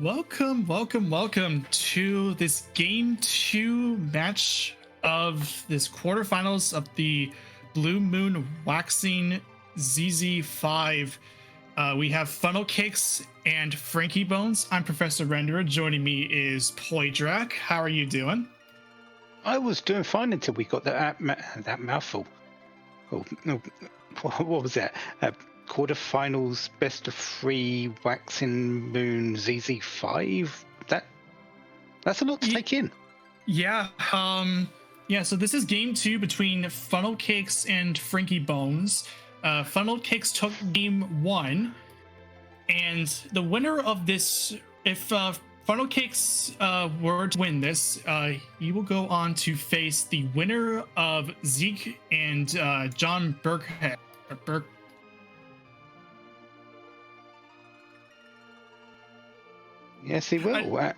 Welcome to this game 2 match of this quarterfinals of the Blue Moon Waxing ZZ5. We have Funnelcakes and frankiebones. I'm Professor Renderer. Joining me is Ploydrak. How are you doing? I was doing fine until we got that mouthful. Oh, no, what was that? Quarterfinals, best of 3, Waxing Moon, ZZ5. That's a lot to take in. Yeah. So this is game 2 between Funnelcakes and frankiebones. Funnelcakes took game 1, and the winner of this, if Funnelcakes were to win this, he will go on to face the winner of Zeke and John Burkhead. Yes, he will.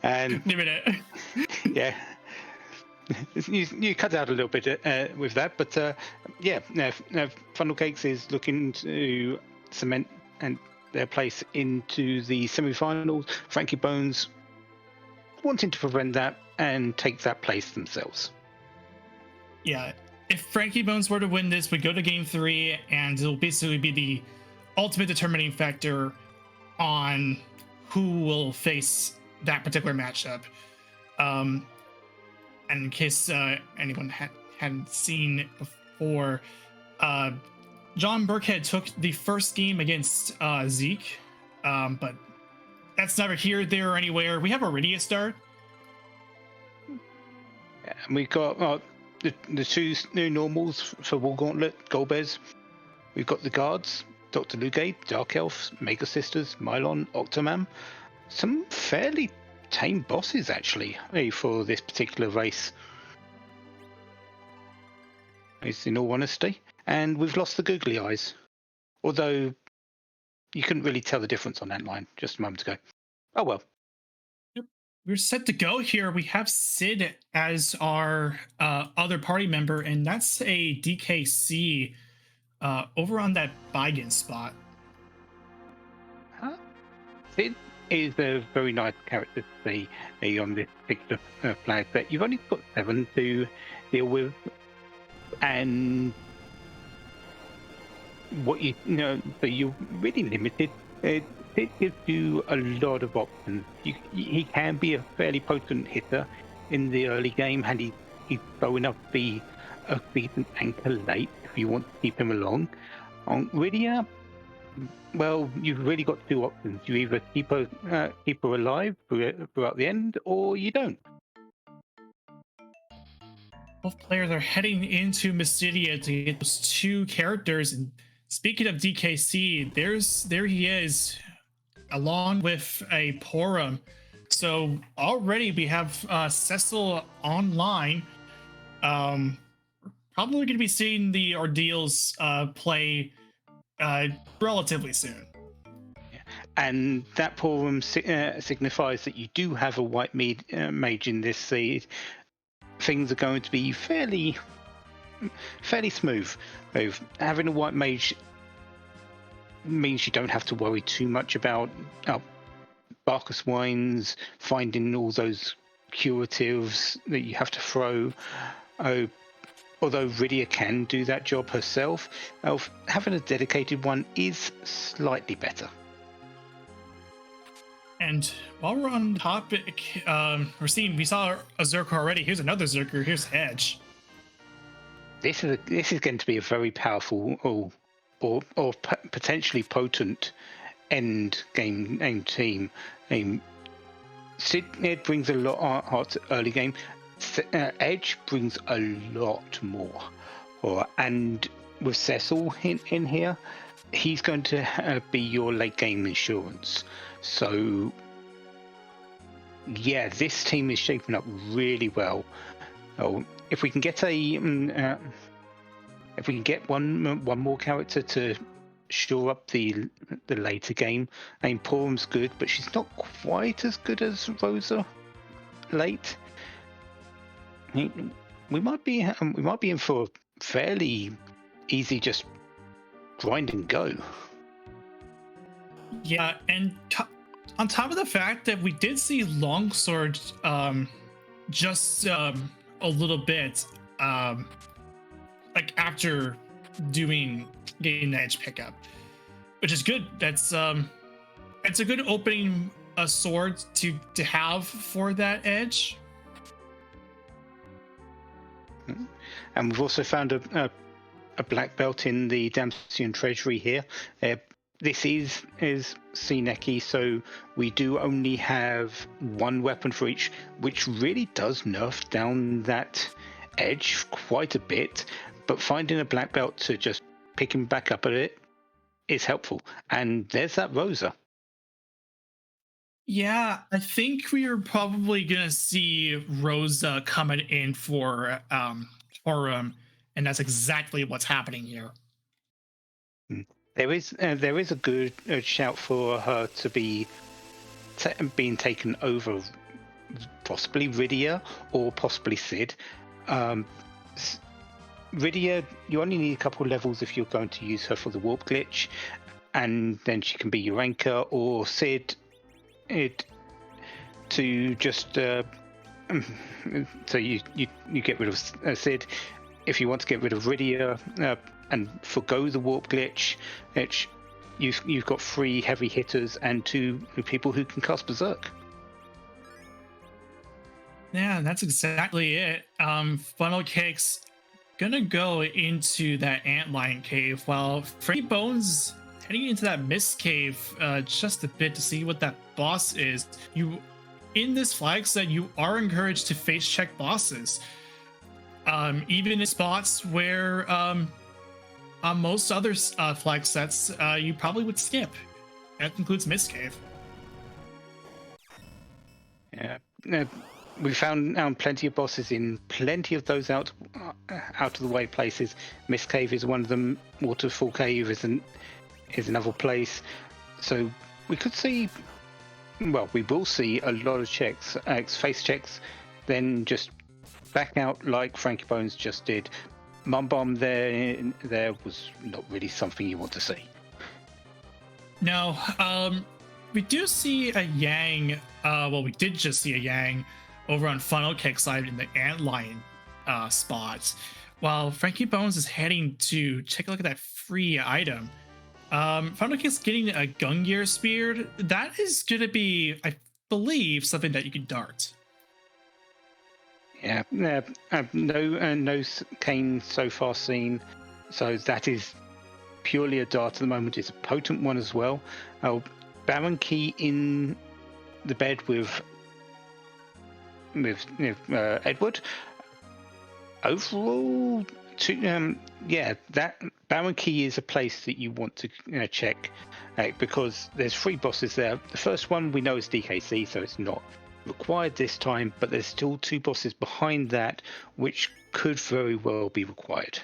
And give it. Yeah, you cut out a little bit with that, but Funnelcakes is looking to cement their place into the semi-finals. frankiebones wanting to prevent that and take that place themselves. Yeah, if frankiebones were to win this, we go to game 3, and it'll basically be the ultimate determining factor on who will face that particular matchup. And in case anyone hadn't seen it before, John Burkhead took the first game against Zeke, but that's neither here, there, or anywhere. We have Iridia start. Yeah, and we've got the two new normals for War Gauntlet, Golbez. We've got the guards, Dr. Lugabe, Dark Elf, Mega Sisters, Mylon, Octoman. Some fairly tame bosses, actually, for this particular race. It's in all honesty. And we've lost the googly eyes. Although you couldn't really tell the difference on that line just a moment ago. Oh well. Yep. We're set to go here. We have Sid as our other party member, and that's a DKC over on that Beigen spot. Huh? Sid is a very nice character to see on this particular flag, but you've only got 7 to deal with, and so you're really limited. It gives you a lot of options. He can be a fairly potent hitter in the early game, and he's throwing up a decent anchor late if you want to keep him along. On Iridia, well, you've really got 2 options. You either keep her alive throughout the end, or you don't. Both players are heading into Mysidia to get those 2 characters. And speaking of DKC, there he is, along with a Porum. So already we have Cecil online. Probably going to be seeing the ordeals play relatively soon. And that Porum signifies that you do have a white mage in this seed. Things are going to be fairly smooth. Having a white mage means you don't have to worry too much about Barcus wines, finding all those curatives that you have to throw. Although Iridia can do that job herself, having a dedicated one is slightly better. And while we're on topic, we saw a Zerker already. Here's another Zerker. Here's Hedge. This is going to be a very powerful or potentially potent end game team. Sid brings a lot of heart early game. Edge brings a lot more. And with Cecil in here, he's going to be your late game insurance. So, yeah, this team is shaping up really well. If we can get one more character to shore up the later game, I mean, Porum's good, but she's not quite as good as Rosa late. We might be in for a fairly easy just grind and go. Yeah, and On top of the fact that we did see Longsword just a little bit like after getting the edge pickup, which is good. That's it's a good opening sword to have for that edge. And we've also found a black belt in the Damsian Treasury here. This is Sineki, so we do only have one weapon for each, which really does nerf down that edge quite a bit. But finding a black belt to just pick him back up a bit is helpful. And there's that Rosa. Yeah, I think we are probably gonna see Rosa coming in for Torum, and that's exactly what's happening here. There is a good shout for her to be being taken over, possibly Rydia or possibly Sid. Rydia, you only need a couple levels if you're going to use her for the warp glitch, and then she can be your anchor, or Sid to just so you get rid of Sid. If you want to get rid of Rydia and forgo the warp glitch, you've got 3 heavy hitters and 2 people who can cast Berserk. Yeah, that's exactly it. Funnelcakes gonna go into that antlion cave while frankiebones heading into that mist cave just a bit to see what that boss is. You in this flag set, you are encouraged to face check bosses. Even in spots where on most other flag sets you probably would skip. That includes Mist Cave. Yeah, we found plenty of bosses in plenty of those out of the way places. Mist Cave is one of them. Waterfall Cave is another place. So we could see, well, we will see a lot of checks, face checks, then just back out like frankiebones just did. Mum Bomb there was not really something you want to see. No, we do see a Yang. Well, we did just see a Yang over on Funnelcake side in the antlion spot, while frankiebones is heading to take a look at that free item. Funnelcake's getting a Gungear Spear. That is going to be, I believe, something that you can dart. Yeah, no cane so far seen, so that is purely a dart at the moment. It's a potent one as well. Baron Key in the bed with Edward. Overall, that Baron Key is a place that you want to check because there's 3 bosses there. The first one we know is DKC, so it's not required this time, but there's still 2 bosses behind that which could very well be required.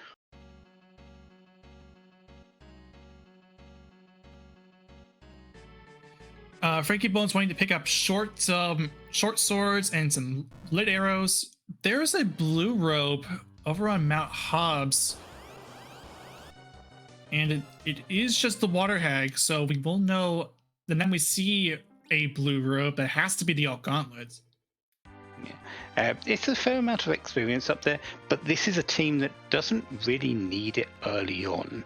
frankiebones wanting to pick up short swords and some lit arrows. There's a blue robe over on Mount Hobbs, and it is just the water hag, so we will know the time we see a blue robe that has to be the alt gauntlet. Yeah. It's a fair amount of experience up there, but this is a team that doesn't really need it early on.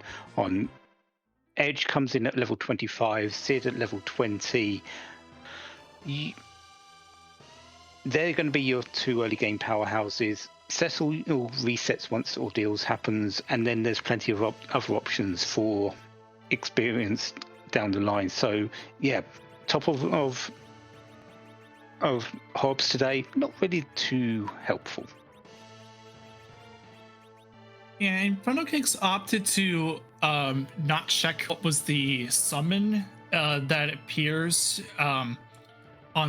Edge comes in at level 25, Sid at level 20. They're going to be your 2 early game powerhouses. Cecil resets once Ordeals happens, and then there's plenty of other options for experience down the line. So yeah, top of Hobbs today, not really too helpful. Yeah, and Funnelcakes opted to not check what was the summon that appears on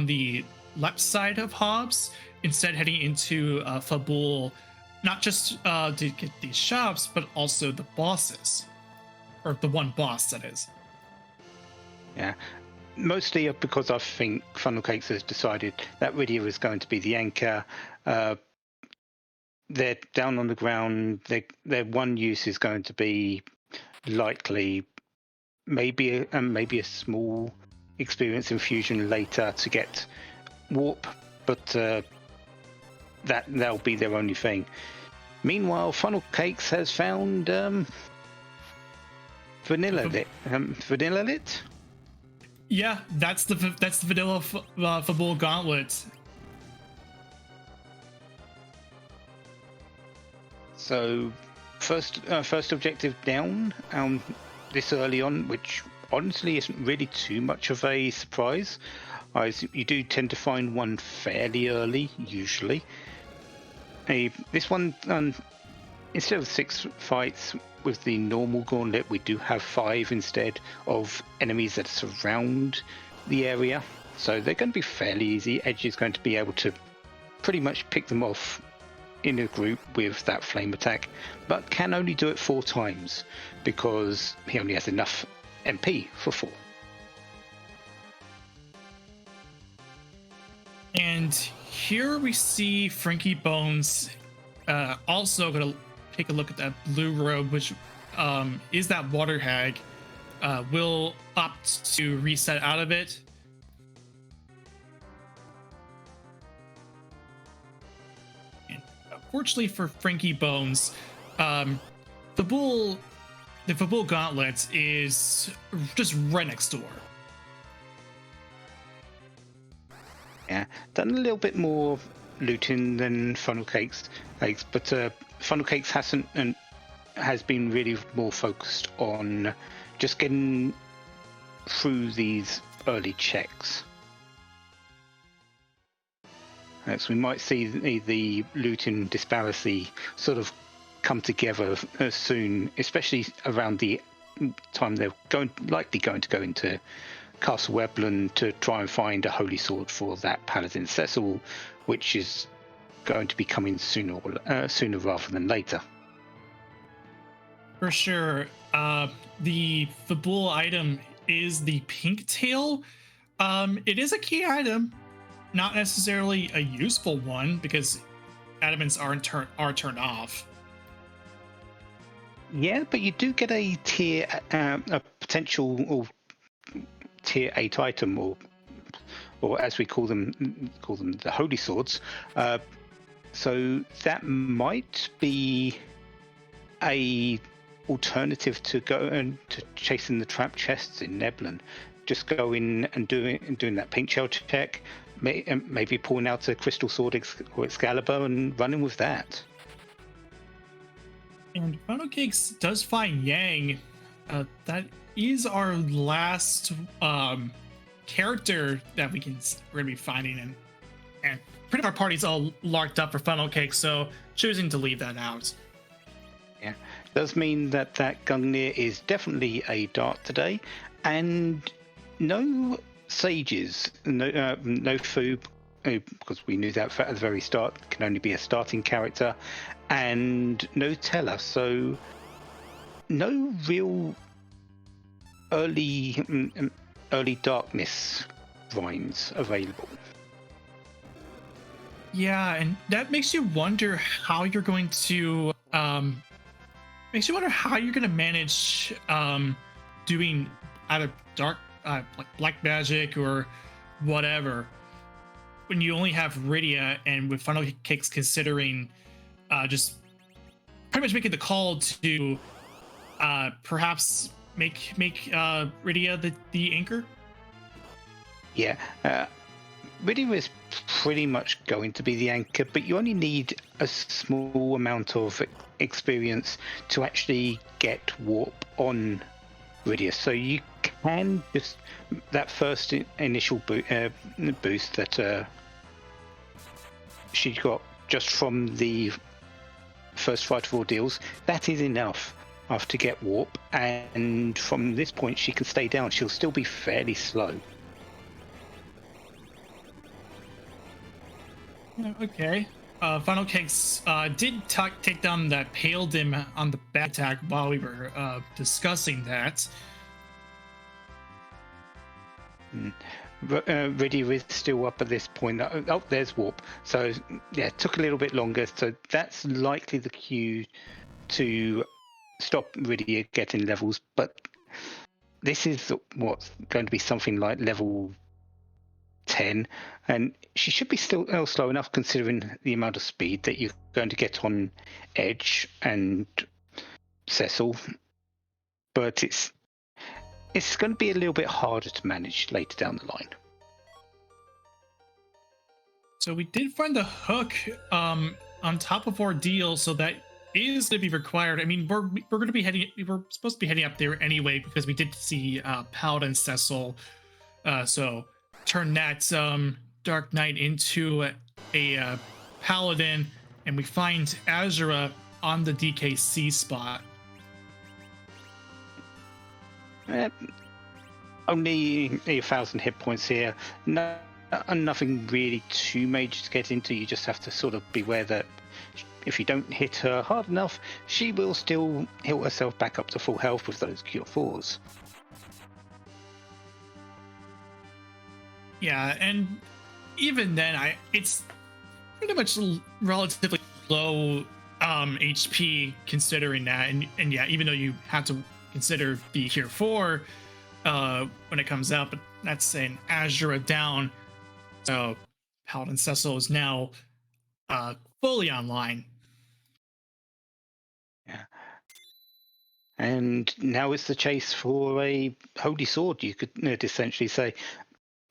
the left side of Hobbs, instead heading into Fabul, not just to get these shops, but also the bosses, or the one boss that is. Yeah, mostly because I think Funnelcakes has decided that Rydia is going to be the anchor. They're down on the ground. Their one use is going to be likely maybe a small experience infusion later to get warp, but that'll be their only thing. Meanwhile, Funnelcakes has found vanilla lit. Vanilla lit. Yeah, that's the vanilla Fabul gauntlet. So first objective down this early on, which honestly isn't really too much of a surprise. You do tend to find one fairly early, usually. This one, instead of 6 fights with the normal gauntlet, we do have 5 instead of enemies that surround the area. So they're going to be fairly easy. Edge is going to be able to pretty much pick them off in a group with that flame attack, but can only do it 4 times because he only has enough MP for 4. And here we see frankiebones also going to take a look at that blue robe, which is that water hag. Will opt to reset out of it. And fortunately for frankiebones, the Fabul gauntlet is just right next door. Yeah, done a little bit more looting than Funnelcakes, but Funnelcakes has been really more focused on just getting through these early checks. So we might see the looting disparity sort of come together soon, especially around the time they're likely going to go into Castle Webland to try and find a holy sword for that Paladin Cecil, which is going to be coming sooner rather than later. For sure. The Fabul item is the pink tail. It is a key item, not necessarily a useful one because adamants are turned off. Yeah, but you do get a potential tier 8 item, or as we call them the holy swords. So that might be a alternative to go and to chasing the trap chests in Neblan. Just go in and doing that pink shell check, maybe pulling out a crystal sword or Excalibur and running with that. And Funnelcakes does find Yang. That is our last character that we're gonna be finding, and pretty much our party's all larked up for Funnelcakes, so choosing to leave that out. Yeah, does mean that Gungnir is definitely a dart today, and no sages, no Foob, because we knew that at the very start can only be a starting character, and no Teller, so no real early darkness vines available. Yeah, and that makes you wonder how you're going to manage doing either dark like black magic or whatever when you only have Rydia, and with Funnelcakes considering just pretty much making the call to perhaps make Rydia the anchor. Yeah, Rydia is pretty much going to be the anchor, but you only need a small amount of experience to actually get warp on Rydia. So you can just that first initial boost that she got just from the first fight of ordeals, that is enough to get warp, and from this point she can stay down. She'll still be fairly slow. Okay. Funnelcakes did take down that Paladin on the back attack while we were discussing that. Rydia is still up at this point. Oh, there's warp. So yeah, it took a little bit longer. So that's likely the cue to stop Rydia getting levels. But this is what's going to be something like level 10, and she should be still slow enough considering the amount of speed that you're going to get on Edge and Cecil, but it's going to be a little bit harder to manage later down the line. So we did find the hook on top of Ordeal, so that is going to be required. I mean, we're going to be we're supposed to be heading up there anyway because we did see Paladin Cecil. So turn that Dark Knight into a Paladin, and we find Azura on the DKC spot. Only 1,000 hit points here. No, nothing really too major to get into. You just have to sort of beware that if you don't hit her hard enough, she will still heal herself back up to full health with those Cure 4s. Yeah, and even then, it's pretty much relatively low HP considering that, and yeah, even though you have to consider the Cure 4 when it comes out, but that's an Azura down. So Paladin Cecil is now fully online. Yeah. And now it's the chase for a holy sword, you could essentially say.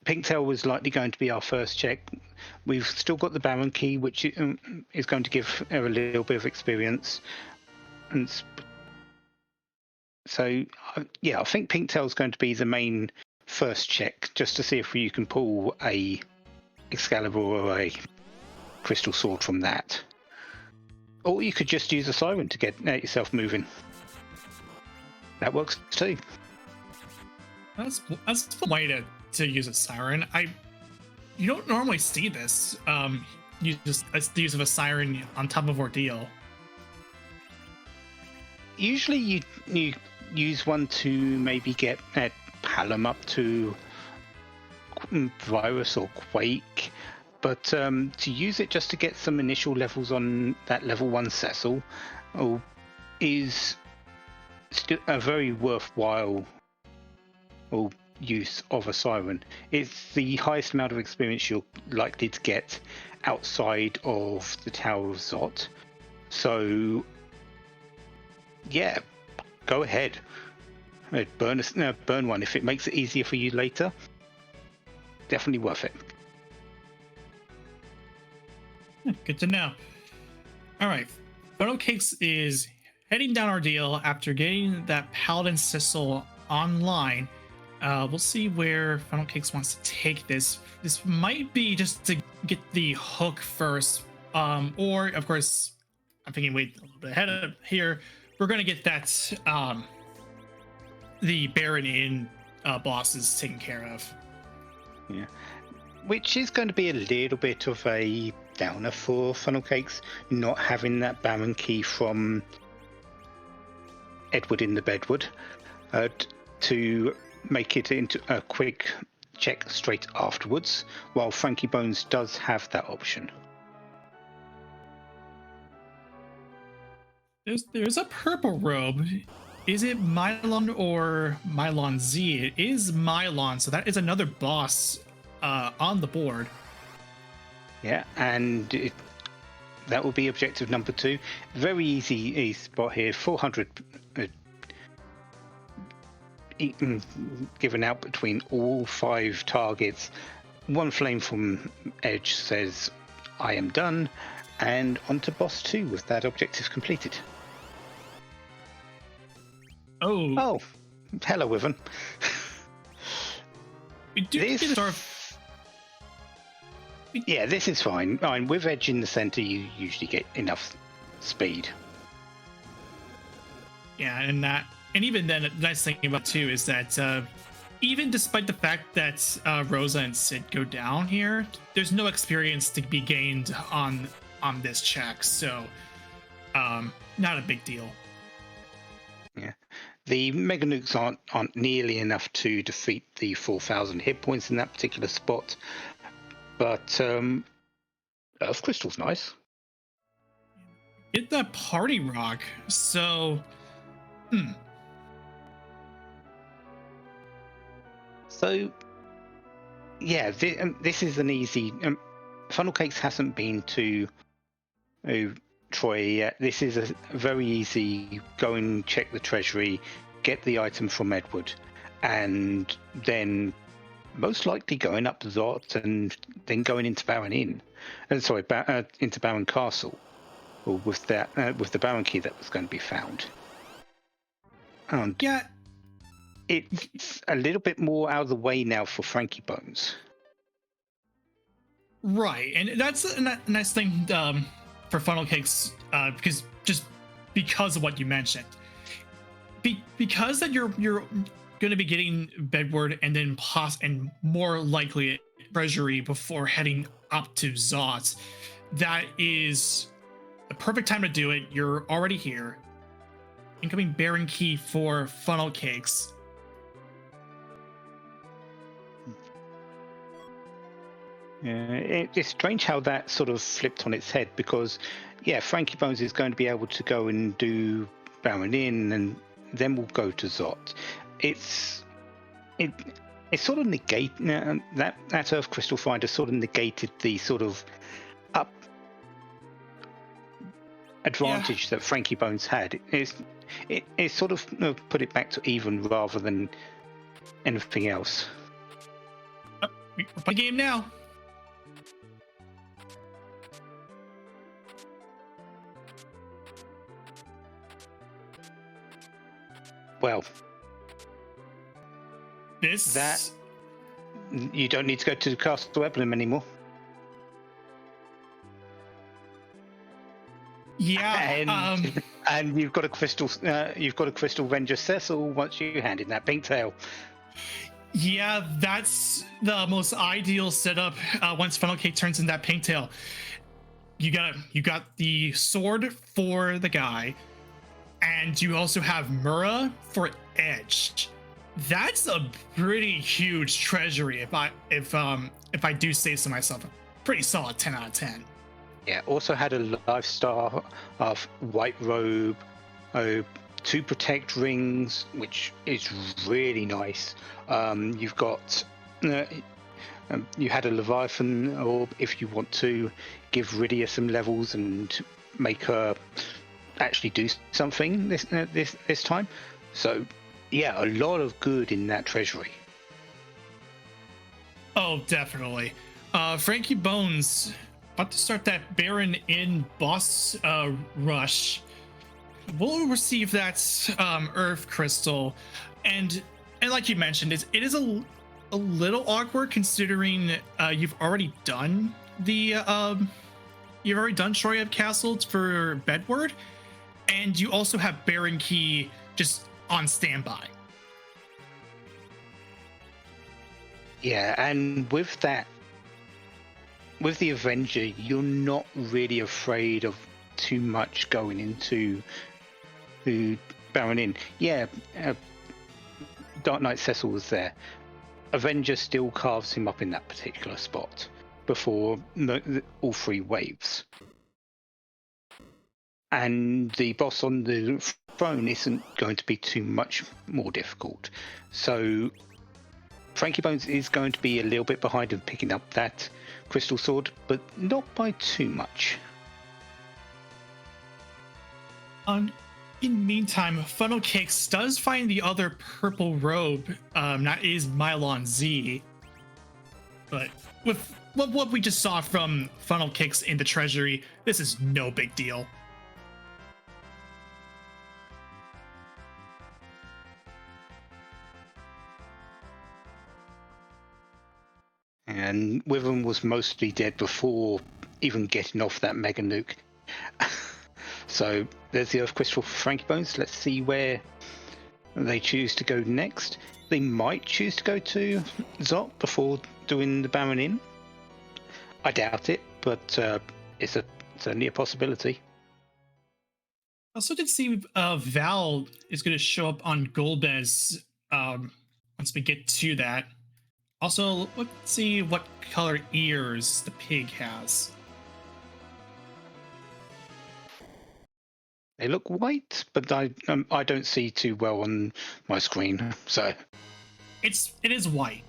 Pinktail was likely going to be our first check. We've still got the Baron key, which is going to give her a little bit of experience. And so, yeah, I think Pinktail is going to be the main first check, just to see if you can pull a Excalibur or a Crystal Sword from that. Or you could just use a Siren to get yourself moving. That works too. That's one way to use a Siren. You don't normally see this. The use of a Siren on top of Ordeal. Usually you use one to maybe get Palom up to Virus or Quake, but to use it just to get some initial levels on that level 1 Cecil is still a very worthwhile use of a Siren. It's the highest amount of experience you're likely to get outside of the Tower of Zot. So yeah, go ahead. Burn one if it makes it easier for you later. Definitely worth it. Good to know. All right, Funnelcakes is heading down Ordeal after getting that Paladin Cecil online. We'll see where Funnelcakes wants to take this. This might be just to get the hook first, or of course, I'm thinking wait a little bit ahead of here. We're gonna get that the Baron in bosses taken care of. Yeah, which is going to be a little bit of a downer for Funnelcakes, not having that Baron key from Edward in the Bedward to make it into a quick check straight afterwards, while frankiebones does have that option. There's a purple robe. Is it Mylon or Mylon Z? It is Mylon, so that is another boss on the board. Yeah, and that will be objective number 2. Very easy spot here. 400 given out between all 5 targets. One flame from Edge says, I am done, and on to boss 2 with that objective completed. Oh, hello, Wyvern. We do get a Dwarf. Yeah, this is fine. With Edge in the center, you usually get enough speed. Yeah, and even then, the nice thing about too is that even despite the fact that Rosa and Sid go down here, there's no experience to be gained on this check, so not a big deal. Yeah, the Mega Nukes aren't nearly enough to defeat the 4,000 hit points in that particular spot, but Earth Crystal's nice. Get that Party Rock, so So, yeah, this is an easy. Funnelcakes hasn't been to Troy yet. This is a very easy go and check the treasury, get the item from Edward, and then most likely going up the Zot and then going into Baron Inn. Into Baron Castle, or with the Baron key that was going to be found. And Yeah, it's a little bit more out of the way now for frankiebones. right, and that's a nice thing for Funnelcakes, because of what you mentioned. Because that you're going to be getting Bedward and then and more likely Treasury before heading up to Zot. That is the perfect time to do it. You're already here. Incoming Baron key for Funnelcakes. It's strange how that sort of flipped on its head, because frankiebones is going to be able to go and do Baron Inn, and then we'll go to Zot. It's sort of that Earth Crystal Finder sort of negated the sort of up advantage that frankiebones had. It sort of put it back to even rather than anything else. We're playing game now. Well, that you don't need to go to Castle Emblem anymore. Yeah, and you've got a crystal. You've got a crystal Ranger Cecil once you hand in that pink tail. Yeah, that's the most ideal setup. Once Funnelcake turns in that pink tail, you got the sword for the guy, and you also have Mura for Edge. That's a pretty huge treasury. If I do say so myself, a pretty solid 10 out of 10. Yeah. Also had a lifestyle of white robe, 2 protect rings, which is really nice. You've got you had a Leviathan orb if you want to give Rydia some levels and make her actually do something this time. So yeah, a lot of good in that treasury. Oh, definitely. Frankiebones about to start that Baron Inn boss rush. We'll receive that Earth Crystal, and like you mentioned, it is a little awkward considering you've already done Troyab Castle for Bedward, and you also have Baron Key just on standby. Yeah, and with that, with the Avenger, you're not really afraid of too much going into the Baron Inn. Yeah, Dark Knight Cecil was there. Avenger still carves him up in that particular spot before all 3 waves. And the boss on the throne isn't going to be too much more difficult. So frankiebones is going to be a little bit behind in picking up that crystal sword, but not by too much. In the meantime, Funnelcakes does find the other purple robe. That is Mylon Z. But with what we just saw from Funnelcakes in the treasury, this is no big deal. And Witham was mostly dead before even getting off that mega nuke. So there's the Earth Crystal for frankiebones. Let's see where they choose to go next. They might choose to go to Zot before doing the Baron Inn. I doubt it, but it's certainly a possibility. I also did see Val is going to show up on Golbez once we get to that. Also, let's see what color ears the pig has. They look white, but I don't see too well on my screen. So it is white.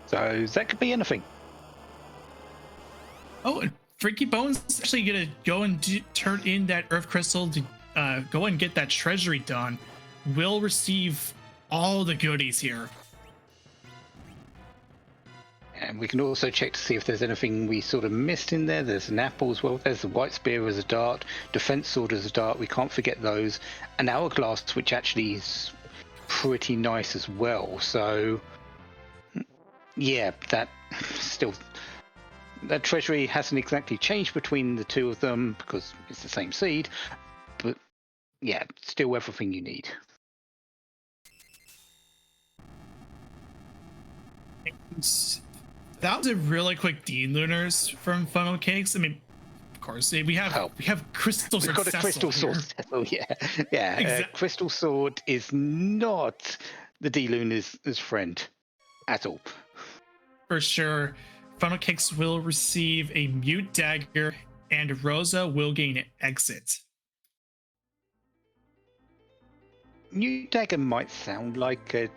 So that could be anything. Oh, and Freaky Bones is actually gonna go and turn in that Earth Crystal to go and get that Treasury done. Will receive all the goodies here. And we can also check to see if there's anything we sort of missed in there. There's an apple as well. There's the white spear as a dart, defense sword as a dart. We can't forget those. An hourglass, which actually is pretty nice as well. So, yeah, that still... That treasury hasn't exactly changed between the two of them because it's the same seed. But, yeah, still everything you need. That was a really quick D-Lunars from Funnelcakes. I mean, of course, we have Crystal Sword. We've got a Crystal Sword. Oh, yeah. Yeah, Crystal Sword is not the D-Lunar's friend at all. For sure. Funnelcakes will receive a Mute Dagger, and Rosa will gain Exit. Mute Dagger might sound like a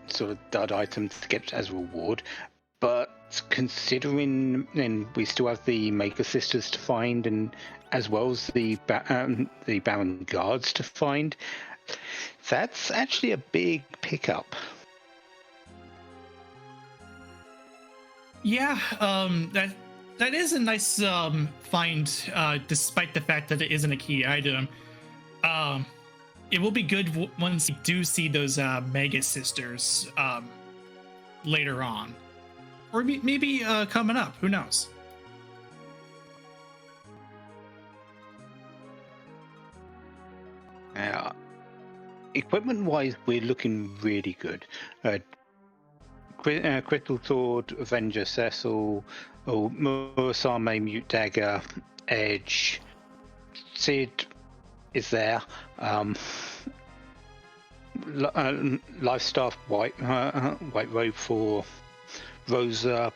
sort of dud item to get as a reward, but considering then we still have the Maker Sisters to find, and as well as the Baron Guards to find, that's actually a big pickup. Yeah, that is a nice find, despite the fact that it isn't a key item. It will be good once you do see those Mega Sisters later on, or maybe coming up. Who knows? Equipment-wise, we're looking really good. Crystal Sword, Avenger Cecil, Murasame, Mute Dagger, Edge, Sid is there. Lifestaff, White Robe for Rosa.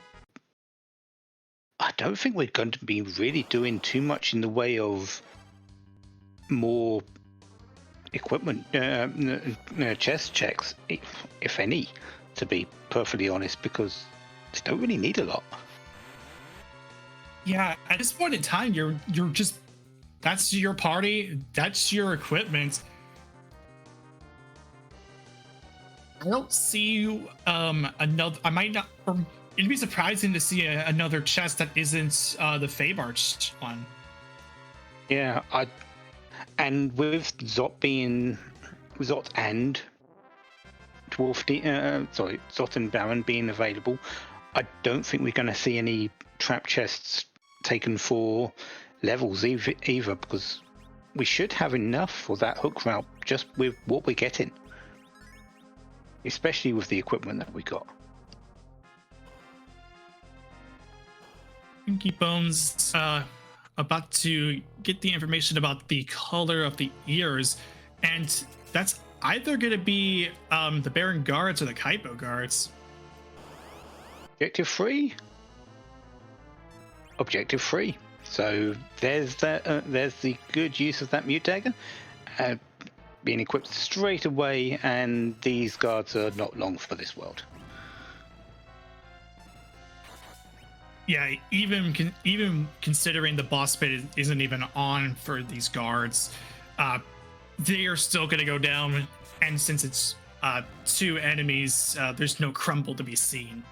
I don't think we're going to be really doing too much in the way of more equipment chest checks, if any, to be perfectly honest, because they don't really need a lot. Yeah, at this point in time, you're just, that's your party, that's your equipment. I don't see another. I might not. It'd be surprising to see another chest that isn't the Fabarch one. Yeah, and with Zot being Zot and Dwarf, Zot and Baron being available, I don't think we're going to see any trap chests taken for levels either, because we should have enough for that hook route just with what we're getting, especially with the equipment that we got. Pinky Bones about to get the information about the color of the ears, and that's either going to be the Baron Guards or the Kaipo Guards. Objective 3. Objective 3. So there's that. There's the good use of that Mute Dagger being equipped straight away, and these guards are not long for this world. Yeah, even considering the boss bit isn't even on for these guards, they are still going to go down. And since it's 2 enemies, there's no crumble to be seen.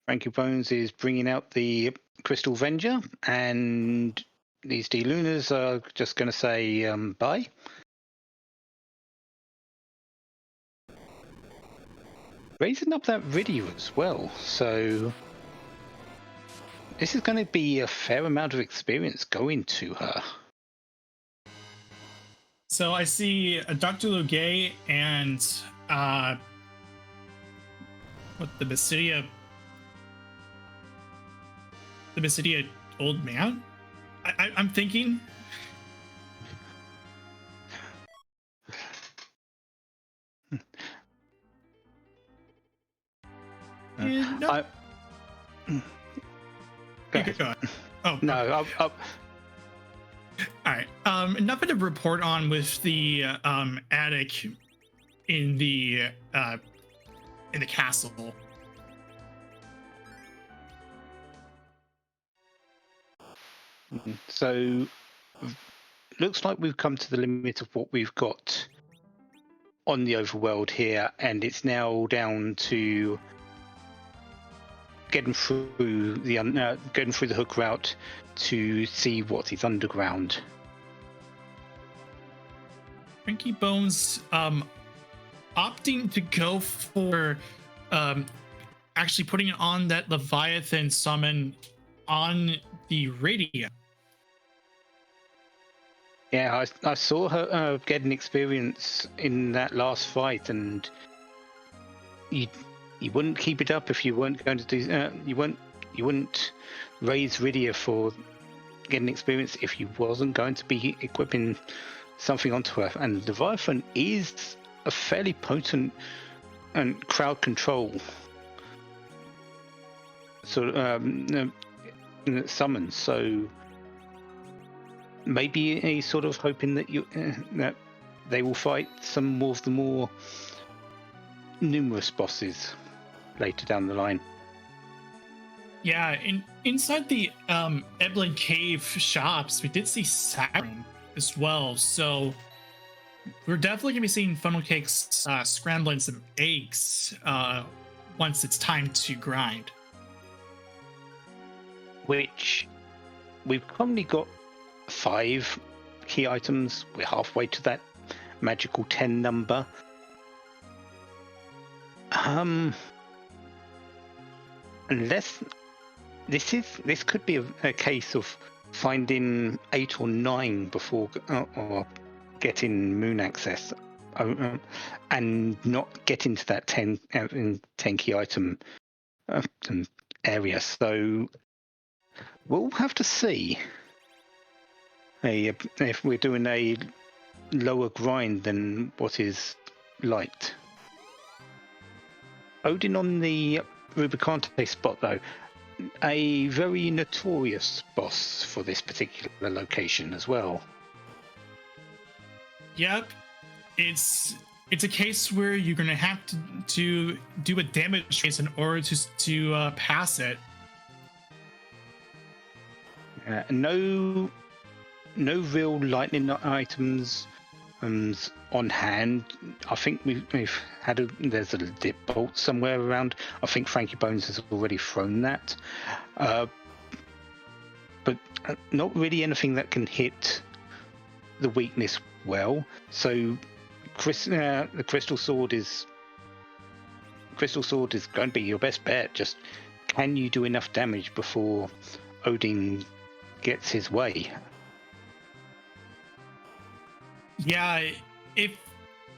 Frankie Bones is bringing out the Crystal Venger, and these D-Lunars are just going to say bye. Raising up that video as well, so this is going to be a fair amount of experience going to her. So I see Dr. Lugay and the Basidia old man. I'm thinking. Go You could ahead. go. Oh No, okay. I'll, All right. Nothing to report on with the attic in the castle. so looks like we've come to the limit of what we've got on the overworld here, and it's now down to getting through the hook route to see what is underground. Frankie Bones opting to go for actually putting on that Leviathan summon on the radio. Yeah, I saw her get an experience in that last fight, and you wouldn't keep it up if you weren't going to do. You wouldn't raise Rydia for getting experience if you wasn't going to be equipping something onto her. And Leviathan is a fairly potent and crowd control sort of summon. So maybe he's sort of hoping that that they will fight some more of the more numerous bosses later down the line. Yeah, inside the Eblin Cave shops, we did see Saturn as well. So we're definitely gonna be seeing Funnelcakes scrambling some eggs once it's time to grind. Which we've currently got 5 key items. We're halfway to that magical 10 number. Unless this could be a case of finding 8 or 9 before or getting moon access, and not getting to that 10 key item area. So we'll have to see if we're doing a lower grind than what is liked. Odin on the Rubicante spot, though, a very notorious boss for this particular location as well. Yep, it's a case where you're gonna have to do a damage trace in order to pass it. No real lightning items on hand. I think we've had there's a dip bolt somewhere around. I think Frankie Bones has already thrown that, but not really anything that can hit the weakness well. So the crystal sword is going to be your best bet. Just can you do enough damage before Odin gets his way? Yeah,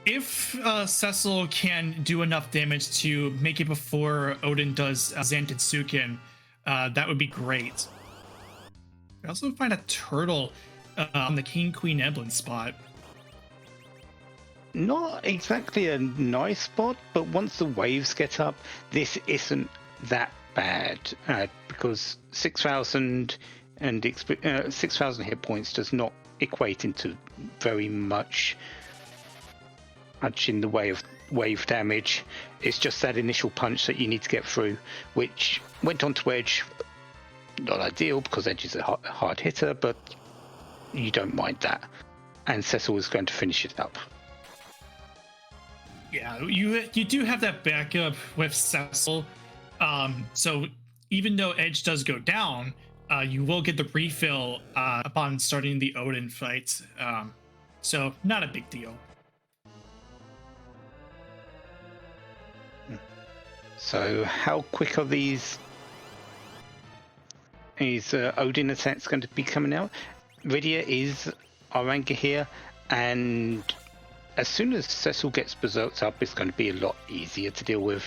if Cecil can do enough damage to make it before Odin does Zantetsuken, that would be great. We also find a turtle on the King Queen Eblin spot. Not exactly a nice spot, but once the waves get up, this isn't that bad, because 6,000 and 6,000 hit points does not equate into very much in the way of wave damage. It's just that initial punch that you need to get through, which went onto Edge. Not ideal because Edge is a hard hitter, but you don't mind that. And Cecil is going to finish it up. Yeah, you do have that backup with Cecil. So even though Edge does go down, you will get the refill upon starting the Odin fight. So not a big deal. So how quick are these Odin attacks going to be coming out? Rydia is our anchor here, and as soon as Cecil gets berserked up, it's going to be a lot easier to deal with.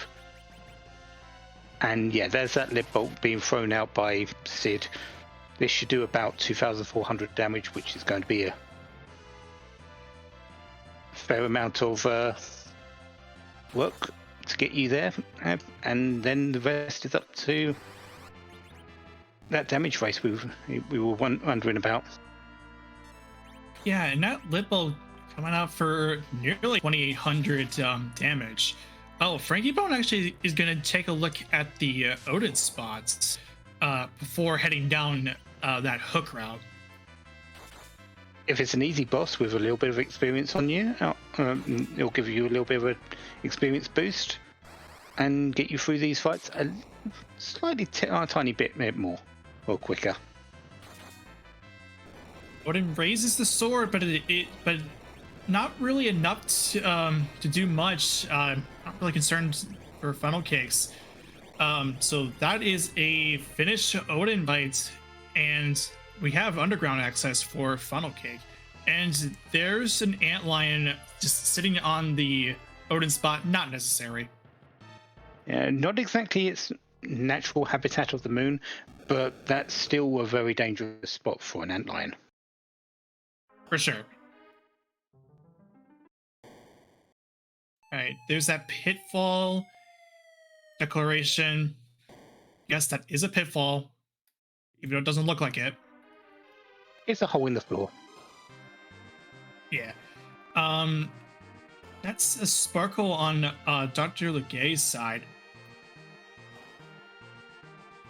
And yeah, there's that lip bolt being thrown out by Sid. This should do about 2,400 damage, which is going to be a fair amount of work to get you there. And then the rest is up to that damage race we were wondering about. Yeah, and that Lippo coming out for nearly 2,800 damage. Oh, Frankie Bone actually is going to take a look at the Odin spots before heading down that hook route. If it's an easy boss with a little bit of experience on you, it'll give you a little bit of an experience boost and get you through these fights a slightly tiny bit more or quicker. Odin raises the sword, but but not really enough to do much. Not really concerned for Funnelcakes. So that is a finished Odin bite, and we have underground access for Funnelcake. And there's an antlion just sitting on the Odin spot, not necessary. Not exactly its natural habitat of the moon, but that's still a very dangerous spot for an antlion. For sure. Alright, there's that pitfall declaration. Yes, that is a pitfall, even though it doesn't look like it. It's a hole in the floor. Yeah. That's a sparkle on Dr. Legay's side.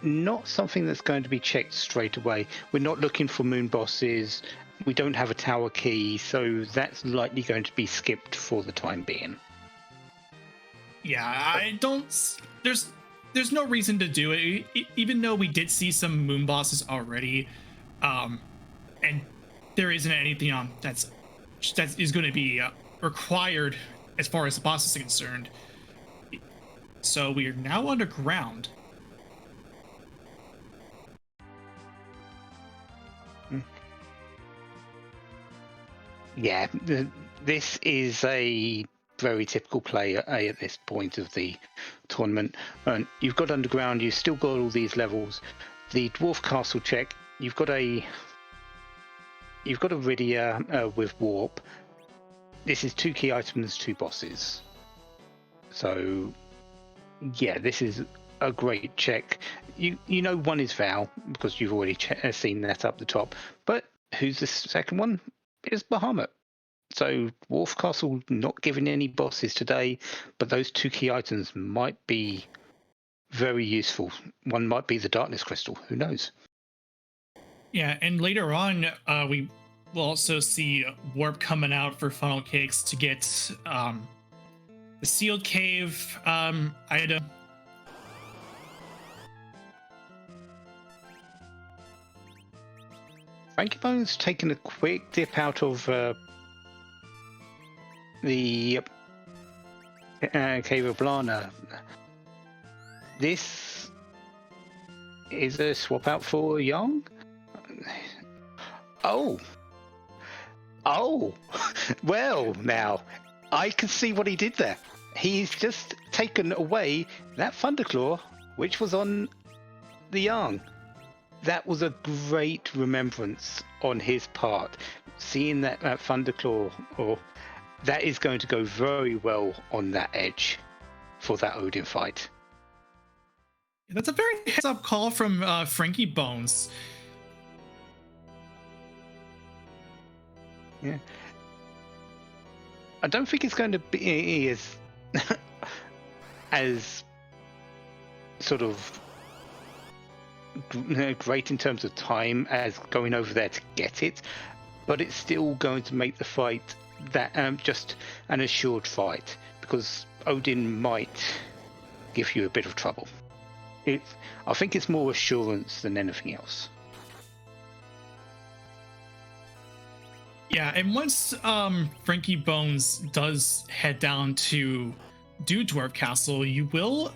Not something that's going to be checked straight away. We're not looking for moon bosses. We don't have a tower key, so that's likely going to be skipped for the time being. Yeah, I don't. There's no reason to do it, even though we did see some moon bosses already, and there isn't anything that is going to be required as far as the boss is concerned. So we are now underground. Yeah, this is a very typical play at this point of the tournament. You've got underground, you've still got all these levels. The dwarf castle check, you've got a Rydia with warp. This is 2 key items, 2 bosses. So yeah, this is a great check. You know one is Val because you've already seen that up the top. But who's the second one? It's Bahamut. So Dwarf Castle not giving any bosses today, but those 2 key items might be very useful. One might be the Darkness Crystal. Who knows? Yeah, and later on, we will also see Warp coming out for Funnelcakes to get the Sealed Cave item. Frankie Bones taking a quick dip out of the Cave of Blana. This is a swap out for Young. Oh, well, now I can see what he did there. He's just taken away that Thunderclaw, which was on the Young. That was a great remembrance on his part. Seeing that Thunderclaw, that is going to go very well on that edge for that Odin fight. That's a very heads-up call from Frankie Bones. Yeah. I don't think it's going to be as sort of great in terms of time as going over there to get it, but it's still going to make the fight that just an assured fight, because Odin might give you a bit of trouble. I think it's more assurance than anything else. Yeah, and once Frankie Bones does head down to do Dwarf Castle, you will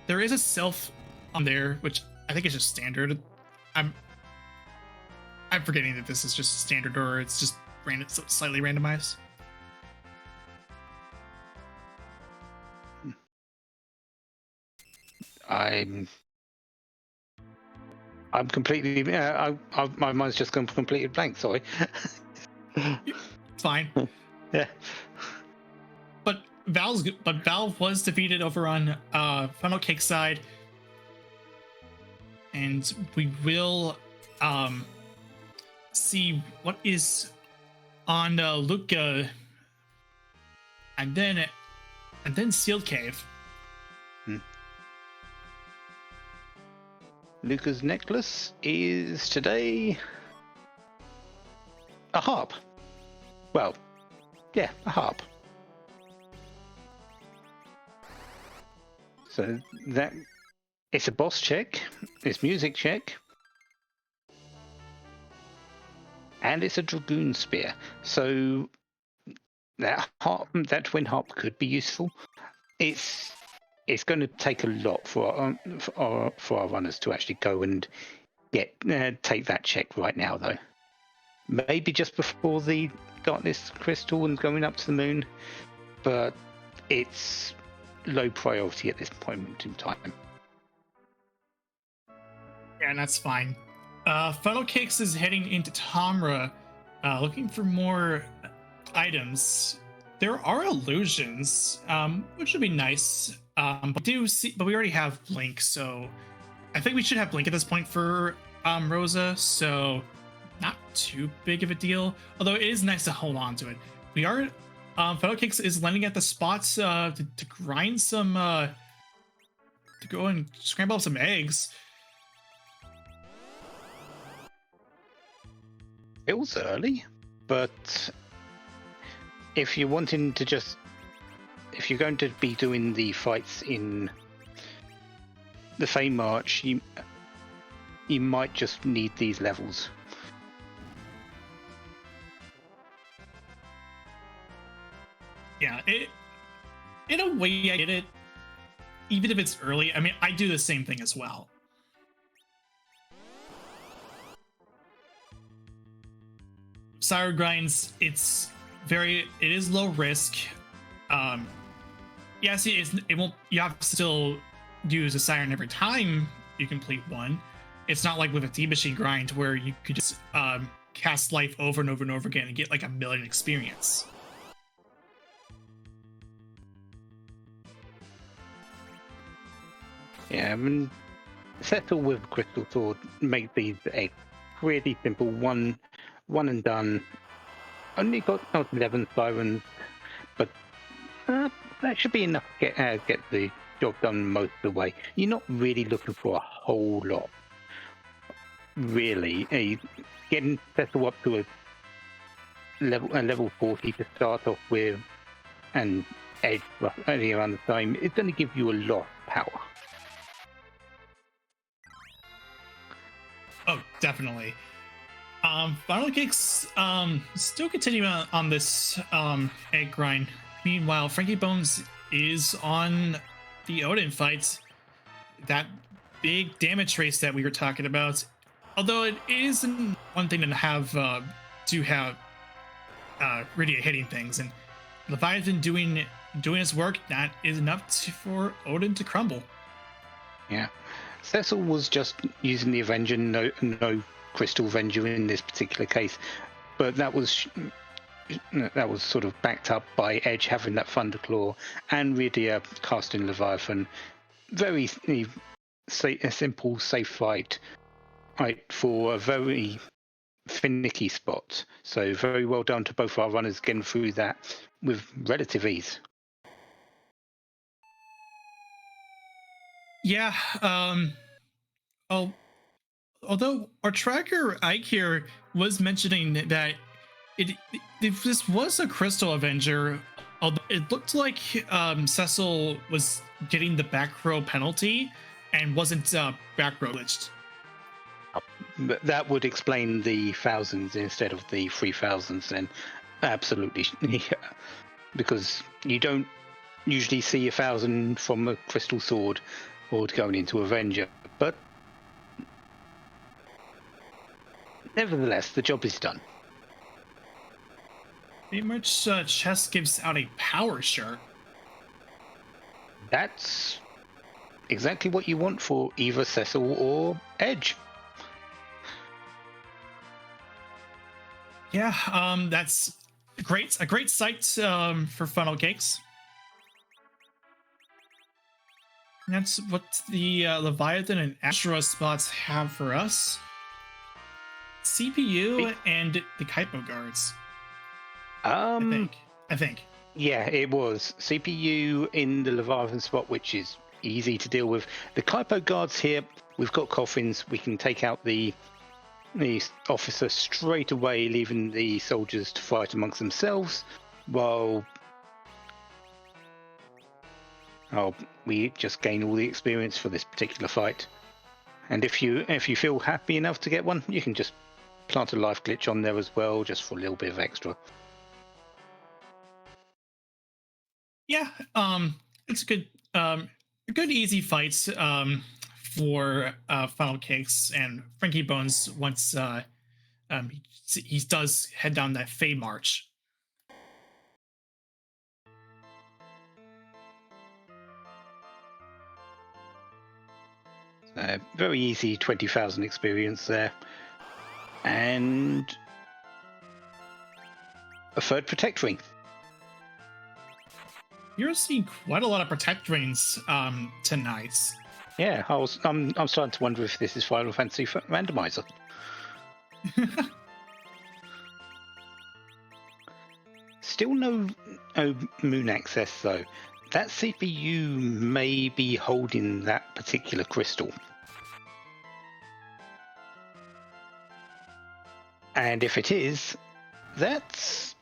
there is a self on there, which I think is just standard. I'm forgetting that this is just standard, or it's just slightly randomized. I'm completely. My mind's just gone completely blank. Sorry. It's fine. Yeah. But Val was defeated over on Funnelcake side, and we will see what is on Luca, and then Sealed Cave. Luca's necklace is today a harp. Well, yeah, a harp. So that it's a boss check, it's music check, and it's a dragoon spear. So that harp, that twin harp, could be useful. It's going to take a lot for our runners to actually go and take that check right now, though. Maybe just before the Darkness Crystal and going up to the moon, but it's low priority at this point in time. Yeah, and that's fine. Funnelcakes is heading into Tamra, looking for more items. There are illusions, which would be nice. But we already have Blink, so I think we should have Blink at this point for Rosa. So not too big of a deal. Although it is nice to hold on to it. We are Funnelcakes is landing at the spots to grind some to go and scramble up some eggs. It was early, but if you're wanting to if you're going to be doing the fights in the Fame March, you might just need these levels. Yeah, in a way I get it. Even if it's early, I mean, I do the same thing as well. Sire grinds, it is low risk. Yeah, see, it won't. You have to still use a siren every time you complete one. It's not like with a T-Machine grind where you could just cast life over and over and over again and get like 1 million experience. Yeah, I mean, settle with Crystal Sword, make these a really simple one and done. Only got 11 sirens, but that should be enough to get the job done most of the way. You're not really looking for a whole lot, really. Getting Settle up to a level 40 to start off with, and Edge roughly around the time, it's going to give you a lot of power. Oh, definitely. Funnelcakes still continuing on this egg grind. Meanwhile, Frankiebones is on the Odin fight. That big damage trace that we were talking about. Although it isn't one thing to have Rydia hitting things, and Leviathan doing his work, that is enough for Odin to crumble. Yeah. Cecil was just using the Avenger, no Crystal Avenger in this particular case, but that was sort of backed up by Edge having that Thunderclaw and Rydia casting Leviathan. Very a simple, safe fight for a very finicky spot. So very well done to both our runners getting through that with relative ease. Yeah. Although our tracker Ike here was mentioning that if this was a Crystal Avenger, although it looked like Cecil was getting the back row penalty and wasn't back row glitched. But that would explain the thousands instead of the 3000s then. Absolutely. Yeah. Because you don't usually see 1,000 from a Crystal Sword or going into Avenger, but nevertheless, the job is done. Pretty much chess gives out a power shirt. That's exactly what you want for either Cecil or Edge. Yeah, that's a great sight for Funnelcakes. That's what the Leviathan and Astra spots have for us. CPU and the Kaipo guards. I think. Yeah, it was CPU in the Leviathan spot, which is easy to deal with. The Kaipo guards here, we've got coffins. We can take out the officer straight away, leaving the soldiers to fight amongst themselves, while we just gain all the experience for this particular fight. And if you feel happy enough to get one, you can just plant a life glitch on there as well, just for a little bit of extra. Yeah, it's a good easy fights for Funnelcakes and frankiebones once he does head down that Fey March. Very easy 20,000 experience there. And a third protect ring. You're seeing quite a lot of protect rings tonight. Yeah, I'm starting to wonder if this is Final Fantasy randomizer. Still no moon access though. That CPU may be holding that particular crystal. And if it is, it's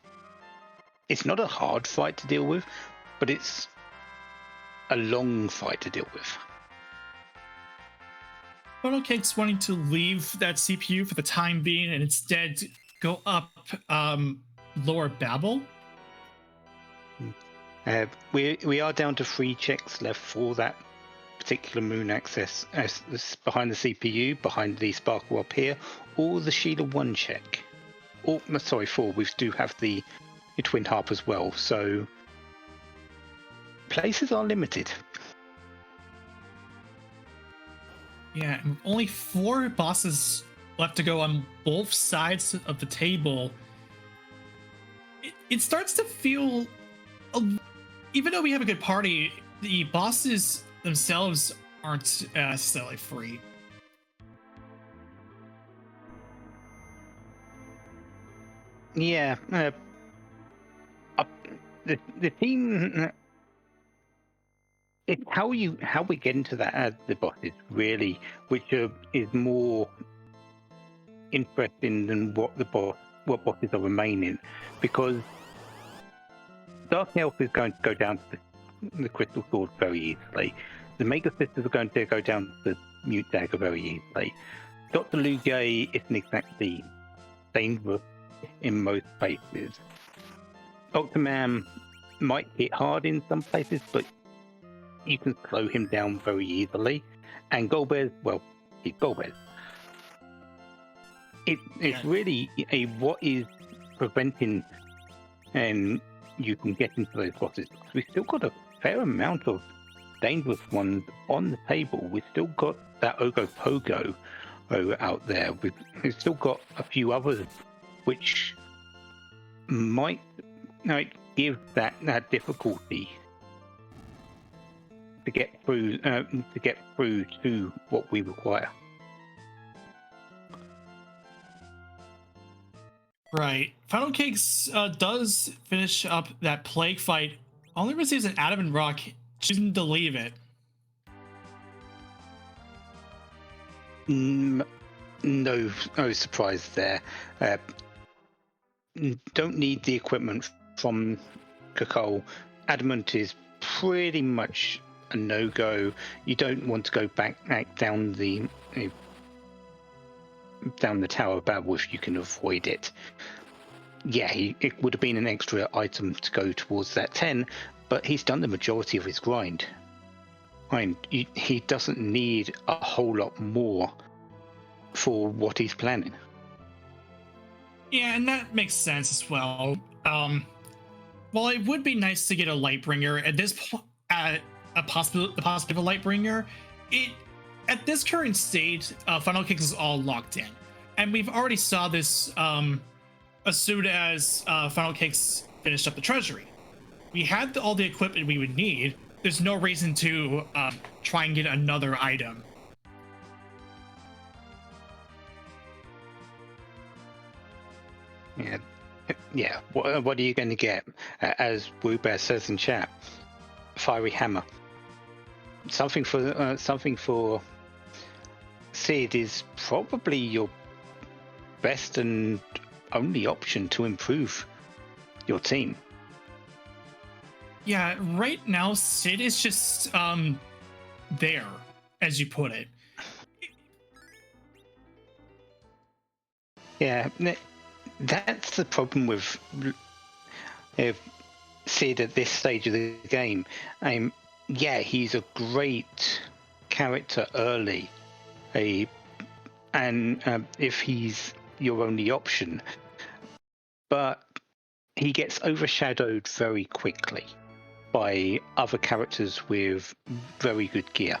not a hard fight to deal with, but it's a long fight to deal with. Funnelcakes wanting to leave that CPU for the time being and instead go up Lower Babel. We are down to 3 checks left for that particular moon access. Behind the CPU, behind the sparkle up here, or the Sheila 1 check. Or, sorry, 4. We do have the Twin Harp as well, so places are limited. Yeah, and only 4 bosses left to go on both sides of the table. It starts to feel, even though we have a good party, the bosses themselves aren't necessarily free. Yeah, the team. It's how we get into that the bosses really, which is more interesting than what bosses are remaining, because Dark Elf is going to go down to the Crystal Sword very easily. The Mega Sisters are going to go down to the Mute Dagger very easily. Dr. Lugay isn't exactly dangerous in most places. Dr. Man might hit hard in some places, but you can slow him down very easily. And Golbez, well, he's Golbez. It's really what is preventing you can get into those bosses. We've still got a fair amount of dangerous ones on the table. We've still got that Ogopogo out there. We've still got a few others which might give that difficulty to get through to what we require. Right. Funnelcakes does finish up that plague fight. Only receives an adamant rock, choosing to leave it. No surprise there. Don't need the equipment from Kakol. Adamant is pretty much a no-go. You don't want to go back down the Tower of Babel if you can avoid it. Yeah, it would have been an extra item to go towards that 10, but he's done the majority of his grind. He doesn't need a whole lot more for what he's planning. Yeah, and that makes sense as well. Well, it would be nice to get a Lightbringer at this point. The possibility of a Lightbringer, at this current state, Funnelcakes is all locked in, and we've already saw this as soon as Funnelcakes finished up the Treasury. We had all the equipment we would need. there's no reason to try and get another item. Yeah. What are you going to get? As Woobear says in chat, fiery hammer. Something for Sid is probably your best and only option to improve your team. Yeah, right now Sid is just there, as you put it. Yeah, that's the problem with Sid at this stage of the game. Yeah, he's a great character early, and if he's your only option, but he gets overshadowed very quickly by other characters with very good gear,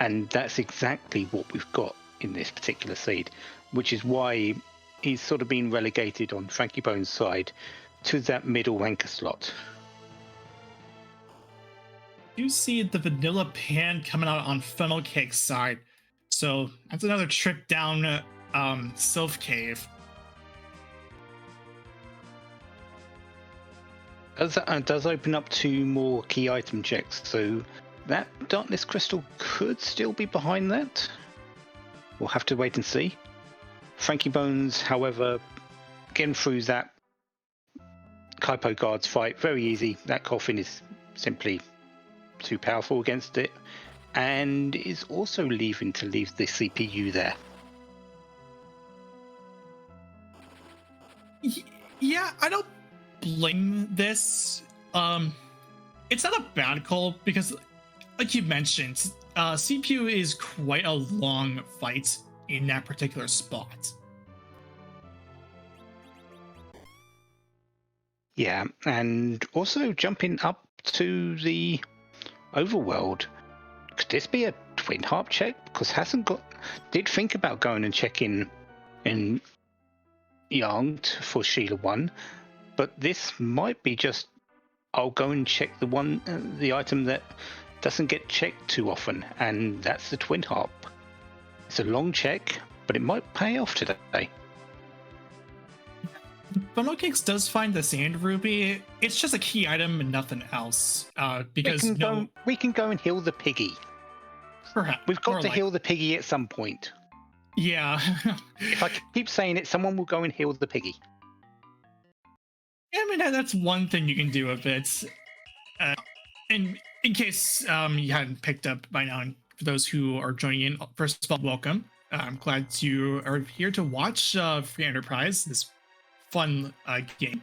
and that's exactly what we've got in this particular seed, which is why he's sort of been relegated on frankiebones' side to that middle ranker slot. You see the vanilla pan coming out on Funnelcakes' side, so that's another trip down Sylph Cave. Does open up 2 more key item checks, so that darkness crystal could still be behind that. We'll have to wait and see. frankiebones, however, getting through that Kaipo guards fight very easy. That coffin is simply too powerful against it, and is also leaving to leave the CPU there. Yeah, I don't blame this. It's not a bad call because, like you mentioned, CPU is quite a long fight in that particular spot. Yeah, and also jumping up to the overworld. Could this be a twin harp check? Because did think about going and checking in Yarnged for Sheila 1, but this might be just, I'll go and check the item that doesn't get checked too often, and that's the twin harp. It's a long check, but it might pay off today. Funnelcakes does find the sand ruby. It's just a key item and nothing else. Because we can go and heal the piggy. Perhaps We've got to heal the piggy at some point. Yeah. If I keep saying it, someone will go and heal the piggy. I mean, that's one thing you can do with it. And in case you hadn't picked up by now, and for those who are joining in, first of all, welcome. I'm glad you are here to watch Free Enterprise, this fun game.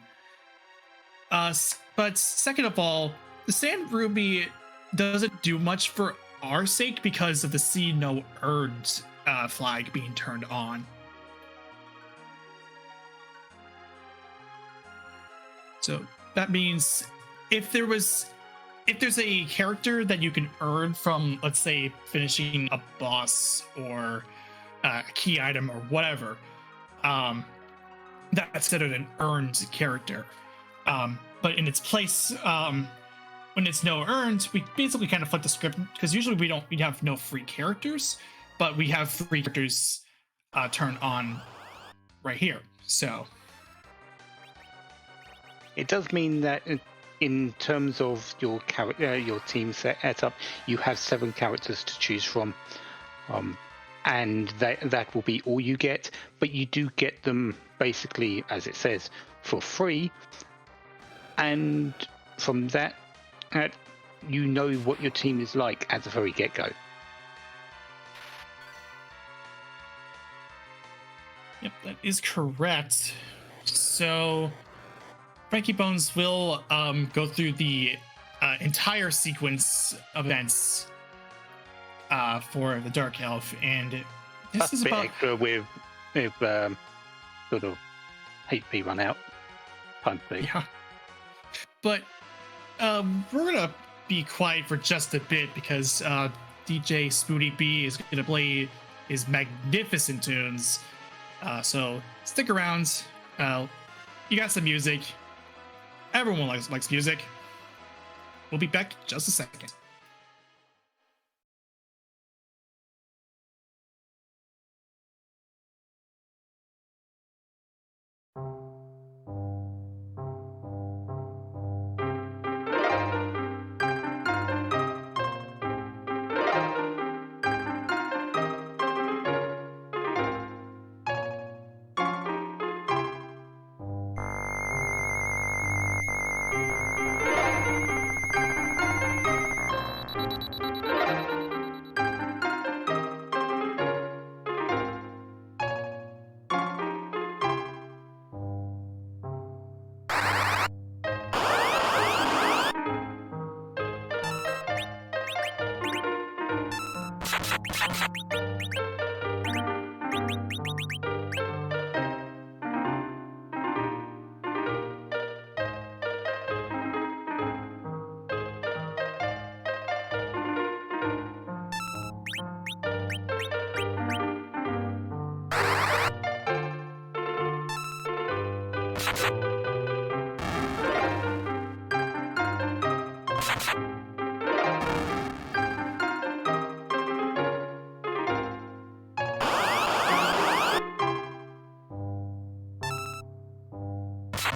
But second of all, the Sand Ruby doesn't do much for our sake because of the See No Earned flag being turned on. So that means if there's a character that you can earn from, let's say, finishing a boss or a key item or whatever, that's considered an earned character. But in its place, when it's no earned, we basically kind of flip the script, because usually we have no free characters, but we have free characters turned on right here. So it does mean that in terms of your team setup, you have 7 characters to choose from, and that will be all you get. But you do get them basically, as it says, for free, and from that, you know what your team is like at the very get-go. Yep, that is correct. So frankiebones will go through the entire sequence of events for the Dark Elf, and this is about extra with sort of HP run out. Yeah, but we're gonna be quiet for just a bit because DJ Spooty B is gonna play his magnificent tunes. So stick around. You got some music. Everyone likes music. We'll be back in just a second.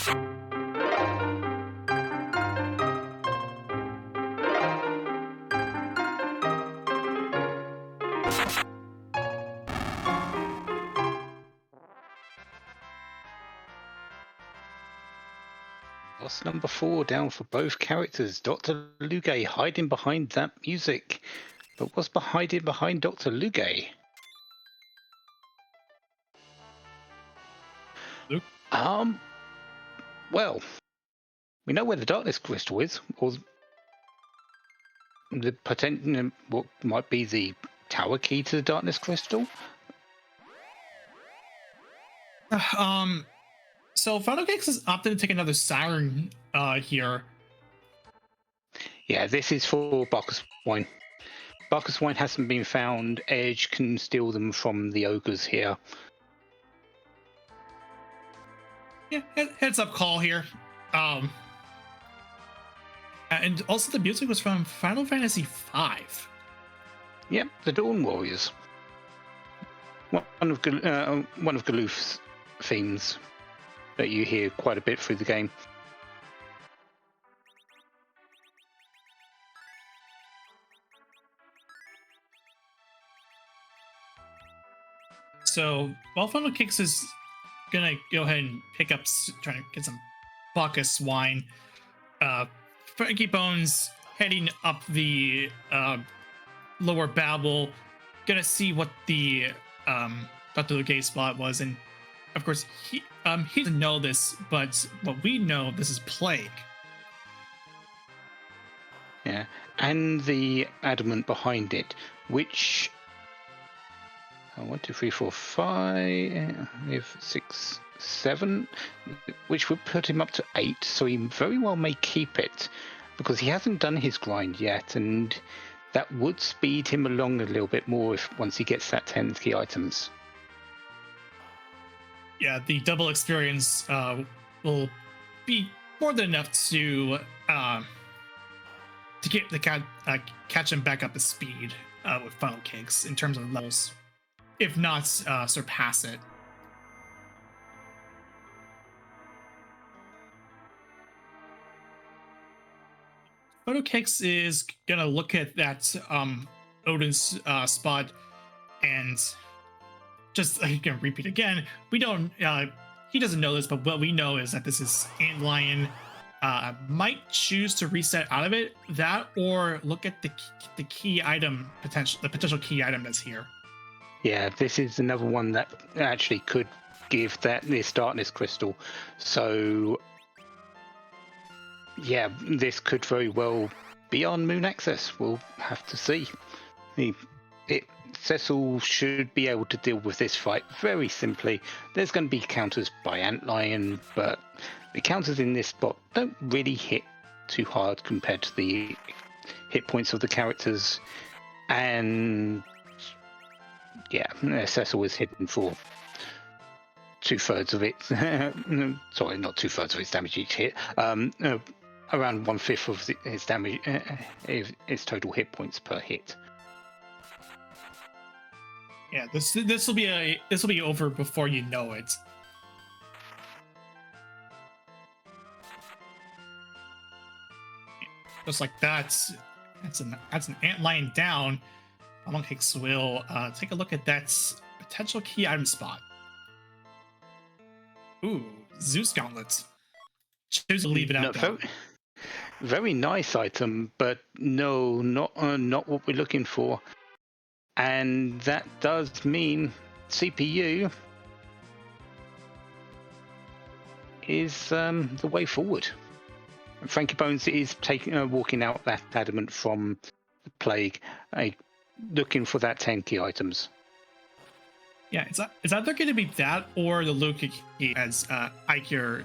Boss number 4 down for both characters. Dr. Luge hiding behind that music. But what's hiding behind Dr. Luge? Luke? Well, we know where the darkness crystal is, or the potential, what might be the tower key to the darkness crystal. So Funnelcakes is opted to take another siren here. Yeah, this is for Bacchus wine. Bacchus wine hasn't been found. Edge can steal them from the ogres here. Yeah, heads up call here. And also the music was from Final Fantasy V. Yep, the Dawn Warriors. One of Galoof's themes that you hear quite a bit through the game. So while Funnelcakes is gonna go ahead and pick up, trying to get some Bacchus wine, Frankie Bones heading up the lower Babel, gonna see what the Dr. Luge's spot was, and of course he doesn't know this, but what we know, this is plague. Yeah, and the adamant behind it, which 1, 2, 3, 4, 5, 6, 7, which would put him up to 8. So he very well may keep it because he hasn't done his grind yet, and that would speed him along a little bit more once he gets that 10 key items. Yeah, the double experience will be more than enough to get the catch him back up to speed with Funnelcakes in terms of levels, if not surpass it. Funnelcakes is gonna look at that Odin's spot, and just I'm gonna repeat again. We don't. He doesn't know this, but what we know is that this is Antlion. Might choose to reset out of it, that or look at the key item the potential key item that's here. Yeah, this is another one that actually could give this darkness crystal. So yeah, this could very well be on Moon Access. We'll have to see. Cecil should be able to deal with this fight very simply. There's going to be counters by Antlion, but the counters in this spot don't really hit too hard compared to the hit points of the characters. And yeah, Cecil is hidden for 2/3 of it. Sorry, not 2/3 of its damage each hit. Around 1/5 of his damage, his total hit points per hit. Yeah, this will be over before you know it. Just like that, that's an Antlion down. Funnelcakes will take a look at that potential key item spot. Ooh, Zeus gauntlets. Choose to leave it out. Very nice item, but no, not what we're looking for. And that does mean CPU is the way forward. Frankie Bones is walking out that adamant from the plague, looking for that 10 key items. Yeah, it's either going to be that or the Luke key, as Ikir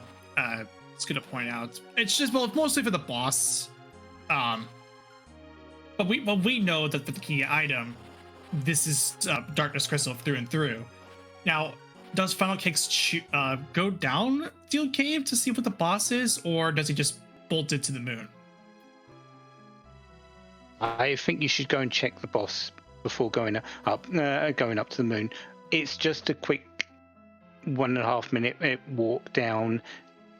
is going to point out. It's just mostly for the boss. But we know that the key item, this is Darkness Crystal through and through. Now, does Funnelcakes go down Steel Cave to see what the boss is, or does he just bolt it to the moon? I think you should go and check the boss before going up to the moon. It's just a quick 1.5 minute walk down.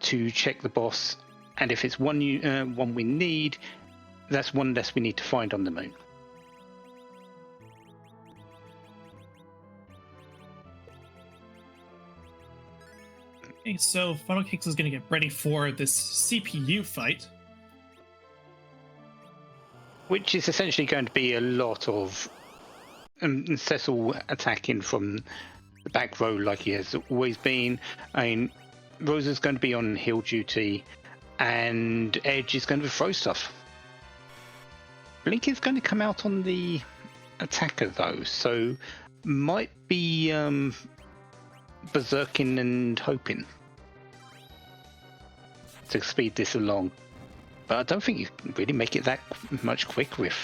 to check the boss, and if it's one we need, that's one less we need to find on the moon. Okay, so Funnelcakes is going to get ready for this CPU fight. Which is essentially going to be a lot of Cecil attacking from the back row like he has always been. I mean, Rosa's going to be on heal duty, and Edge is going to throw stuff. Blink is going to come out on the attacker though, so might be berserking and hoping to speed this along. But I don't think you can really make it that much quick with.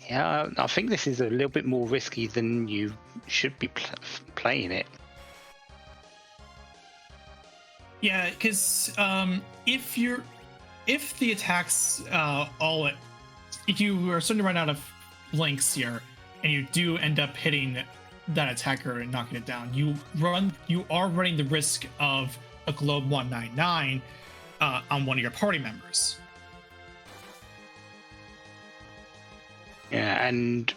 Yeah, I think this is a little bit more risky than you should be playing it. Yeah, because if the attacks if you are starting to run out of blinks here, and you do end up hitting that attacker and knocking it down, you are running the risk of a Globe 199 on one of your party members. Yeah, and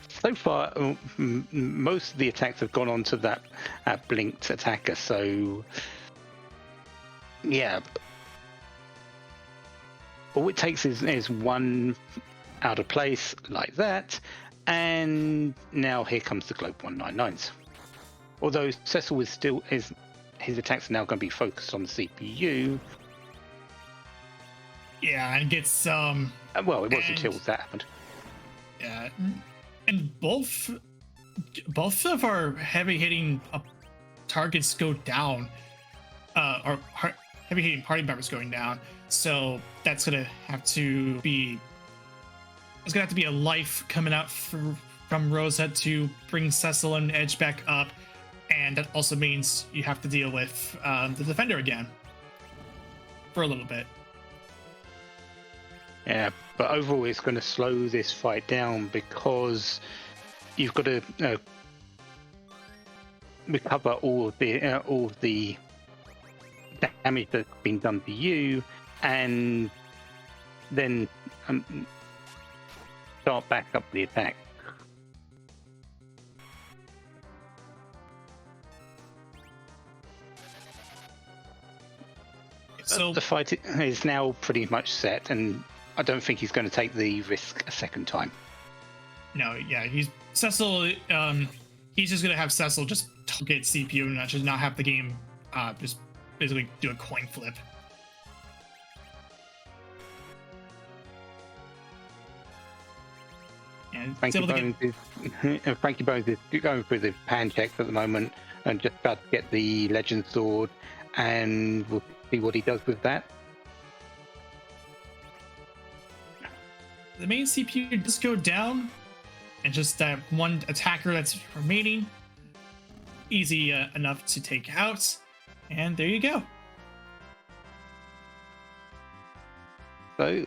so far most of the attacks have gone onto that blinked attacker, so yeah, all it takes is one out of place like that, and now here comes the Globe 199s. Although Cecil his attacks are now going to be focused on the CPU. Yeah, and gets well, it was until that happened. Yeah, and both of our heavy hitting targets go down, or heavy hitting party members going down. So that's gonna have to be. There's gonna have to be a life coming out from Rosa to bring Cecil and Edge back up, and that also means you have to deal with the defender again for a little bit. Yeah, but overall it's going to slow this fight down because you've got to recover all of the damage that's been done to you, and then start back up the attack. So the fight is now pretty much set, and I don't think he's going to take the risk a second time. No, yeah, Cecil. He's just gonna have Cecil just target CPU and just not have the game just basically do a coin flip. And Frankie Bones is going through the pan checks at the moment and just about to get the Legend Sword, and we'll see what he does with that. The main CPU does go down, and just that one attacker that's remaining, easy enough to take out, and there you go. So,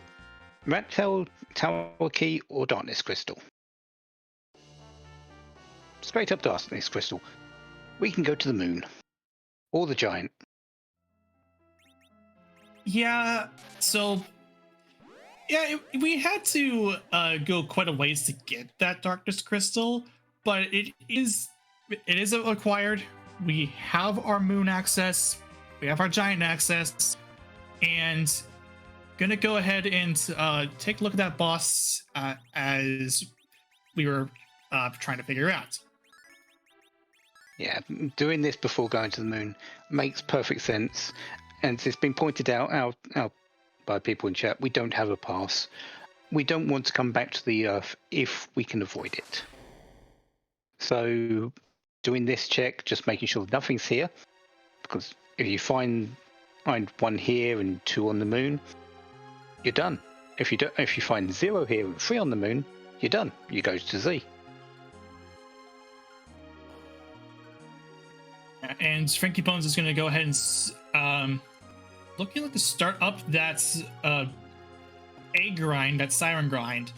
Rat Tail, Tower Key, or Darkness Crystal? Straight up Darkness Crystal. We can go to the moon, or the Giant. Yeah, so yeah, we had to go quite a ways to get that Darkness Crystal, but it is acquired. We have our moon access, we have our giant access, and gonna go ahead and take a look at that boss as we were trying to figure out. Yeah, doing this before going to the moon makes perfect sense, and it's been pointed out by people in chat, we don't have a pass. We don't want to come back to the Earth if we can avoid it. So doing this check, just making sure nothing's here, because if you find one here and 2 on the moon, you're done. If you find 0 here and 3 on the moon, you're done. You go to Z. And Frankie Bones is going to go ahead and looking like to start up that A grind, that Siren grind,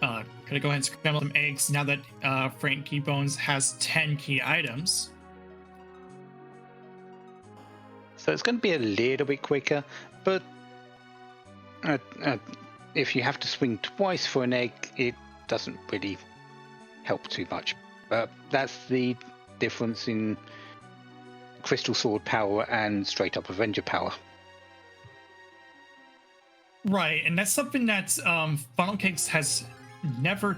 because Gonna go ahead and scramble some eggs now that frankiebones has 10 key items. So it's going to be a little bit quicker, but if you have to swing twice for an egg, it doesn't really help too much. That's the difference in Crystal Sword power and straight up Avenger power. Right, and that's something that Funnelcakes has never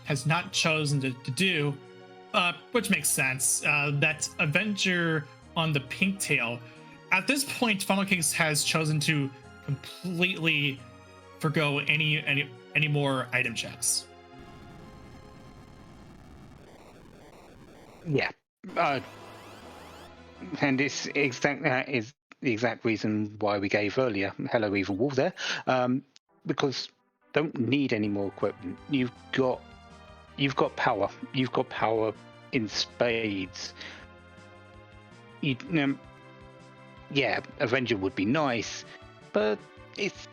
has not chosen to do, which makes sense. That Avenger on the pink tail. At this point, Funnelcakes has chosen to completely forgo any more item checks. Yeah, and it's is the exact reason why we gave earlier Hello Evil Wolf there, because don't need any more equipment. You've got power. You've got power in spades. Yeah, Avenger would be nice, but if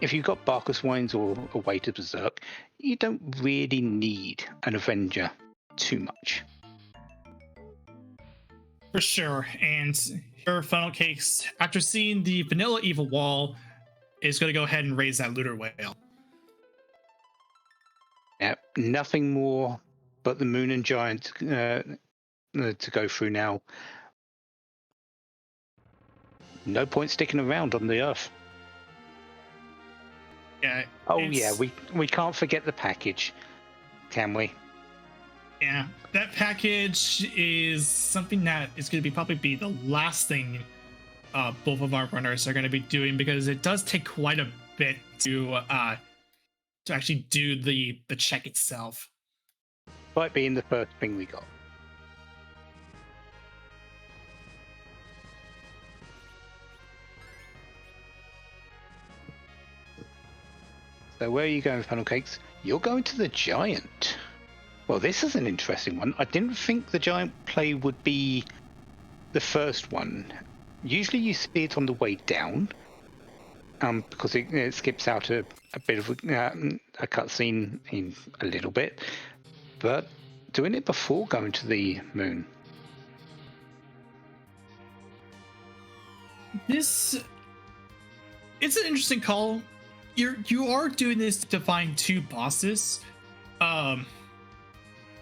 you've got Barkus Wines or a Way to Berserk, you don't really need an Avenger too much. For sure, and here Funnelcakes, after seeing the vanilla evil wall, is going to go ahead and raise that looter whale. Yeah, nothing more but the Moon and Giant to go through now. No point sticking around on the Earth. Yeah. Oh yeah, we can't forget the package, can we? Yeah, that package is something that is going to probably be the last thing both of our runners are going to be doing, because it does take quite a bit to actually do the check itself. Might being the first thing we got. So where are you going, Funnelcakes? You're going to the Giant. Well, this is an interesting one. I didn't think the Giant play would be the first one. Usually you see it on the way down, because it skips out a bit of a cutscene in a little bit, but doing it before going to the Moon. It's an interesting call. You are doing this to find two bosses.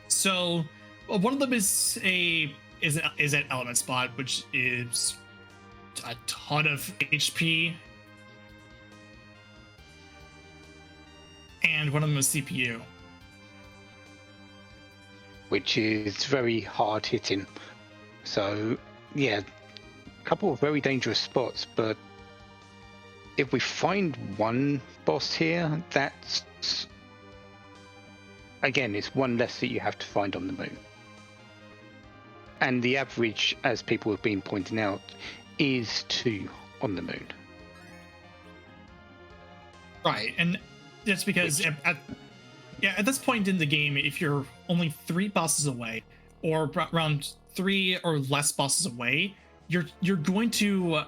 So one of them is an element spot, which is a ton of HP, and one of them is CPU, which is very hard hitting. So yeah, a couple of very dangerous spots, but if we find one boss here, that's, again, it's one less that you have to find on the Moon. And the average, as people have been pointing out, is 2 on the Moon. Right, and that's because at this point in the game, if you're only 3 bosses away, or around 3 or less bosses away, you're going to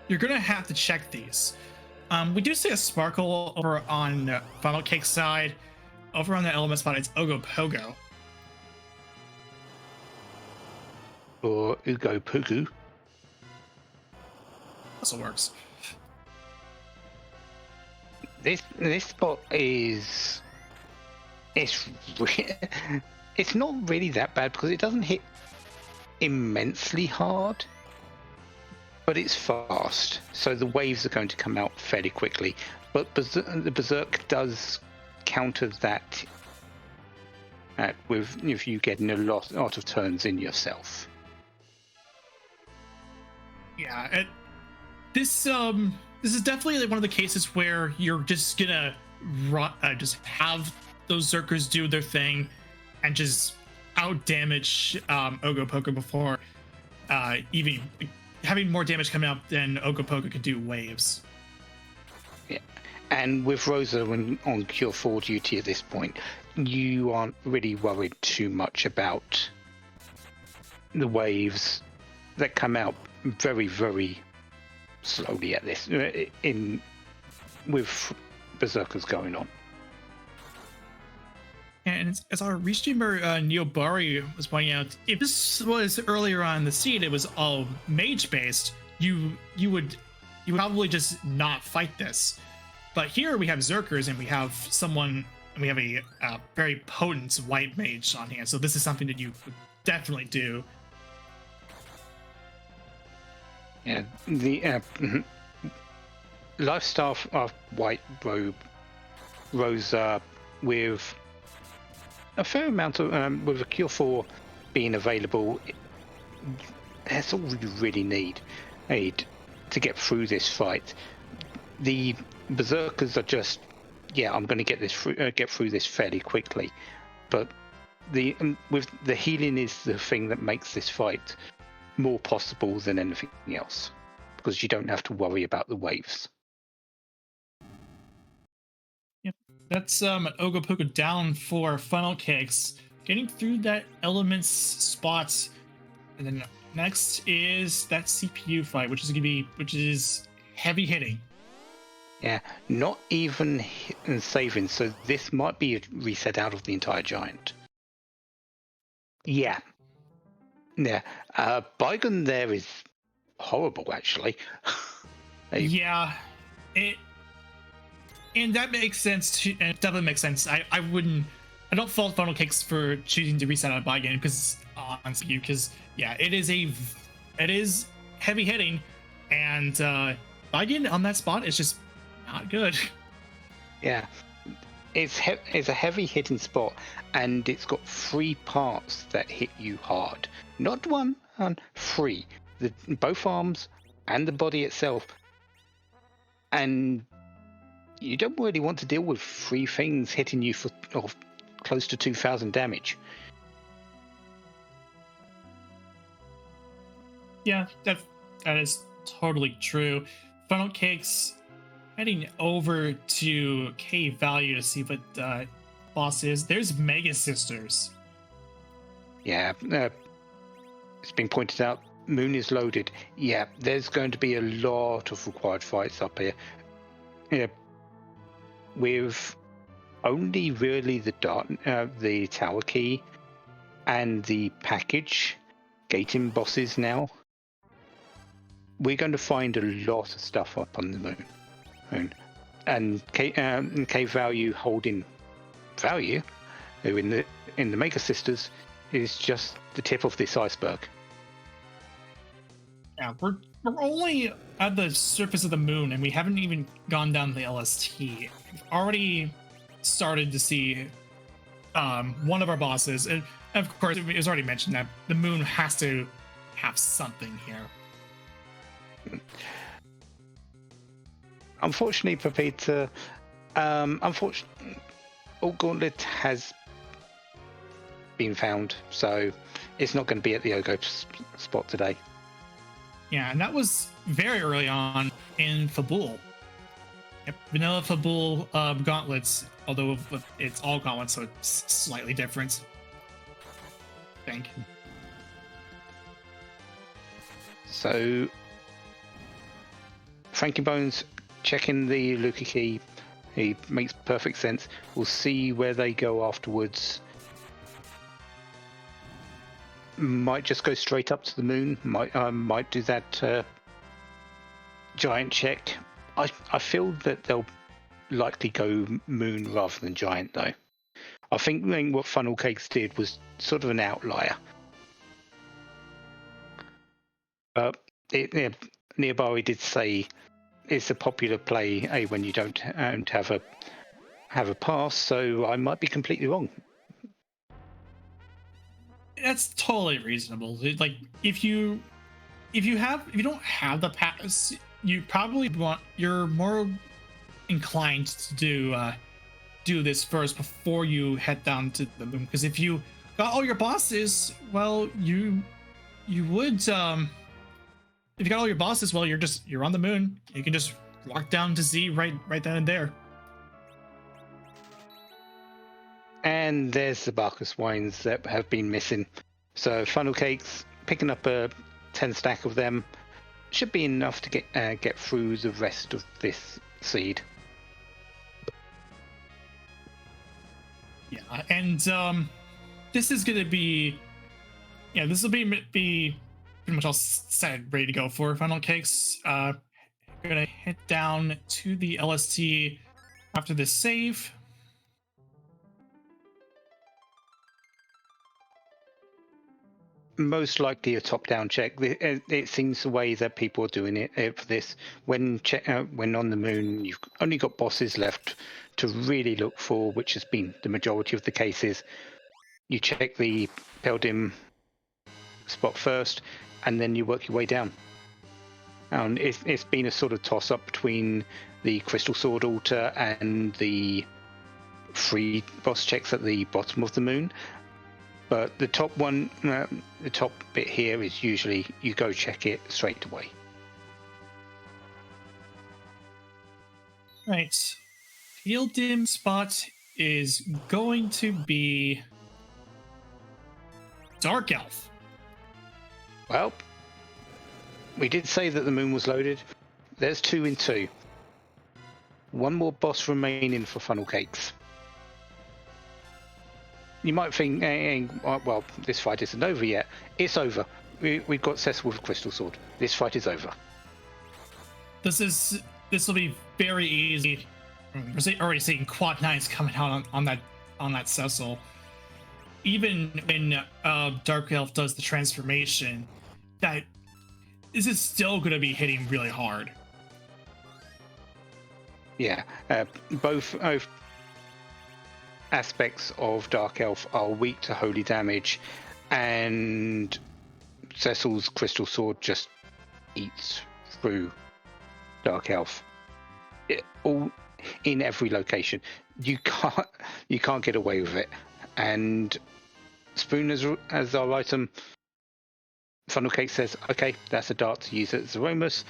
have to check these. We do see a sparkle over on Funnelcake's side. Over on the element spot, it's Ogopogo. Or Ugopogu. Also works. This spot is... It's not really that bad, because it doesn't hit immensely hard, but it's fast, so the waves are going to come out fairly quickly. But the Berserk does counter that with if you getting a lot of turns in yourself. Yeah, this is definitely one of the cases where you're just gonna just have those Zerkers do their thing and just out damage Ogopogo before even having more damage coming up than Ogopogo could do waves. Yeah, and with Rosa on Cure 4 duty at this point, you aren't really worried too much about the waves that come out very, very slowly at this. With berserkers going on. And as our restreamer Neobari was pointing out, if this was earlier on in the seed, it was all mage based, you would probably just not fight this. But here we have Zerkers and we have a very potent white mage on hand, so this is something that you would definitely do. Yeah, the lifestyle of white robe rose with a fair amount of with a cure for being available. That's all you really need to get through this fight. The berserkers are just, I'm going to get through this fairly quickly, but with the healing is the thing that makes this fight more possible than anything else, because you don't have to worry about the waves. Yep, that's an Ogopogo down for Funnelcakes, getting through that elements spot, and then next is that CPU fight, which is heavy hitting. Yeah, not even saving, so this might be a reset out of the entire giant. Yeah. Bygone there is horrible, actually. Yeah, and that makes sense. And it definitely makes sense. I don't fault Funnelcakes for choosing to reset out of Bygone because it is heavy hitting, and Bygone on that spot is just not good. Yeah, it's a heavy hitting spot, and it's got 3 parts that hit you hard. Not 1, 3. Both arms and the body itself. And you don't really want to deal with 3 things hitting you for close to 2,000 damage. Yeah, that is totally true. Funnelcakes heading over to K Value to see what boss is. There's Mega Sisters. Yeah, it's been pointed out, Moon is loaded. Yeah, there's going to be a lot of required fights up here. Yeah, with only really the tower key and the package gating bosses now, we're going to find a lot of stuff up on the moon. And K Value holding value, who in the Mega Sisters is just the tip of this iceberg. Yeah, we're only at the surface of the moon, and we haven't even gone down the LST. We've already started to see one of our bosses, and of course, it was already mentioned that the moon has to have something here. Unfortunately, Pepita, All Gauntlet has been found, so it's not going to be at the Ogo spot today. Yeah, and that was very early on in Fabul. Yep, vanilla Fabul gauntlets, although it's all gauntlets, so it's slightly different, I think. So, frankiebones checking the Luca key. He makes perfect sense. We'll see where they go afterwards. Might just go straight up to the moon. Might do that giant check. I feel that they'll likely go moon rather than giant, though. I think what Funnelcakes did was sort of an outlier. But Neobari did say it's a popular play when you don't have a pass, so I might be completely wrong. That's totally reasonable. Like if you don't have the pass, you're more inclined to do this first before you head down to the moon. Because if you got all your bosses, well, you would if you got all your bosses, well, you're on the moon. You can just walk down to Z right then and there. And there's the Barkus wines that have been missing. So Funnelcakes, picking up a 10 stack of them, should be enough to get through the rest of this seed. Yeah, and this is gonna be, yeah, this will be pretty much all set, ready to go for Funnelcakes. Gonna head down to the LST after this save. Most likely a top-down check. It seems the way that people are doing it for this. When on the moon, you've only got bosses left to really look for, which has been the majority of the cases. You check the Paladin spot first, and then you work your way down. And it's been a sort of toss-up between the Crystal Sword altar and the 3 boss checks at the bottom of the moon. But the top one, the top bit here is usually you go check it straight away. Right. Field dim spot is going to be Dark Elf. Well, we did say that the moon was loaded. There's 2 in 2. One more boss remaining for Funnelcakes. You might think, well, this fight isn't over yet. It's over. We've got Cecil with Crystal Sword. This fight is over. This will be very easy. We're already seeing quad 9s coming out on that Cecil. Even when Dark Elf does the transformation, that this is still going to be hitting really hard. Yeah, both aspects of Dark Elf are weak to holy damage, and Cecil's Crystal Sword just eats through Dark Elf. All in every location. You can't get away with it. And Spoon as our item, Funnelcake says, okay, that's a dart to use it as Zemus.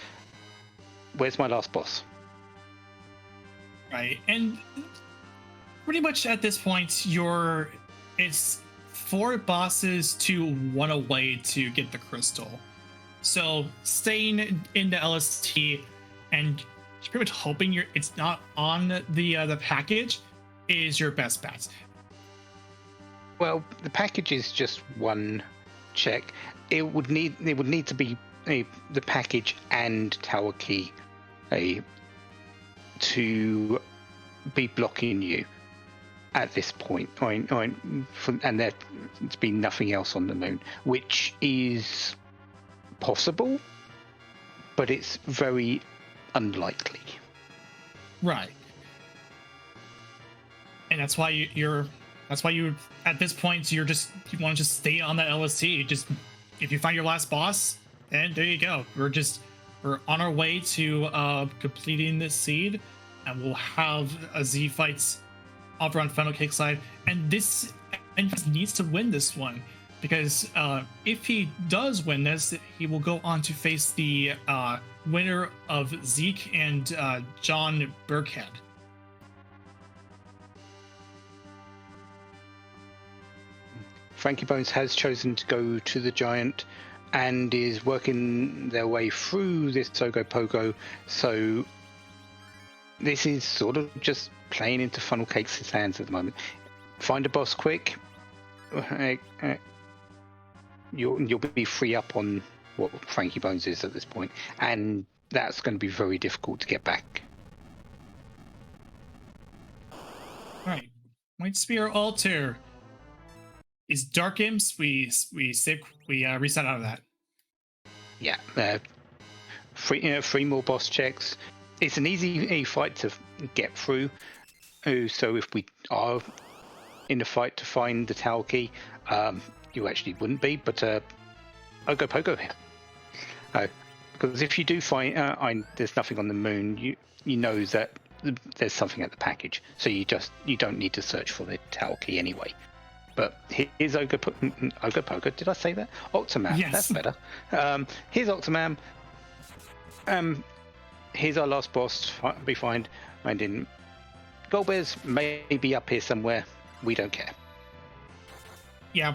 Where's my last boss? Right, and pretty much at this point, it's 4 bosses to 1 away to get the crystal. So staying in the LST and pretty much hoping it's not on the package is your best bet. Well, the package is just 1 check. It would need to be the package and tower key to be blocking you at this point. And there to be nothing else on the moon, which is possible, but it's very unlikely. Right. And that's why you at this point you want to just stay on that LST. Just if you find your last boss, then there you go. We're on our way to completing this seed, and we'll have a Z fights over on Funnelcake side. And this needs to win this one, because if he does win this, he will go on to face the winner of Zeke and John Burkhead. frankiebones has chosen to go to the giant and is working their way through this Ogopogo. So this is sort of just playing into Funnelcakes' hands at the moment. Find a boss quick. You'll be free up on what frankiebones is at this point, and that's going to be very difficult to get back. All right, White Spear Altar is Dark Imps. We reset out of that. Yeah, 3 more boss checks. It's an easy fight to get through. So if we are in a fight to find the tower key, you actually wouldn't be, but Ogopogo here. Because if you do find there's nothing on the moon, you know that there's something at the package, so you don't need to search for the tower key anyway. But here's Ogopogo. Did I say that? Octomam. Yes. That's better. Here's Octomam. Here's our last boss. Be fine. And in Goldbears may be up here somewhere. We don't care. Yeah,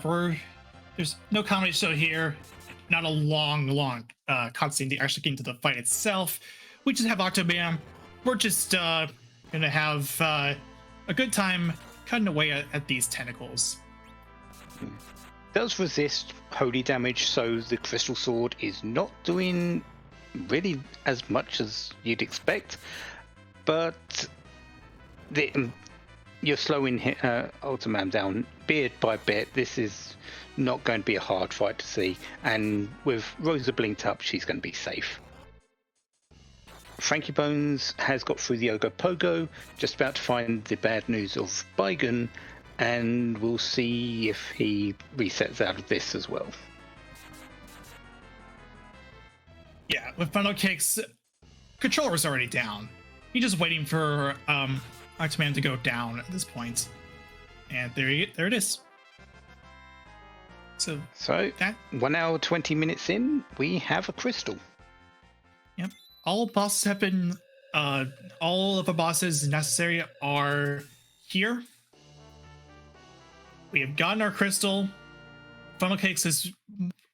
there's no comedy show here. Not a long cutscene to actually get into the fight itself. We just have Octomam. We're just gonna have a good time cutting away at these tentacles. Does resist holy damage, so the crystal sword is not doing really as much as you'd expect, but you're slowing Ultimam down bit by bit. This is not going to be a hard fight to see, and with Rosa blinked up, she's going to be safe. frankiebones has got through the Ogopogo, just about to find the bad news of Baigon, and we'll see if he resets out of this as well. Yeah, with Funnelcakes, controller's already down. He's just waiting for Ultimam to go down at this point. And there it is. So that 1 hour 20 minutes in, we have a crystal. Yep. All bosses have been all of the bosses necessary are here. We have gotten our crystal. Funnelcakes is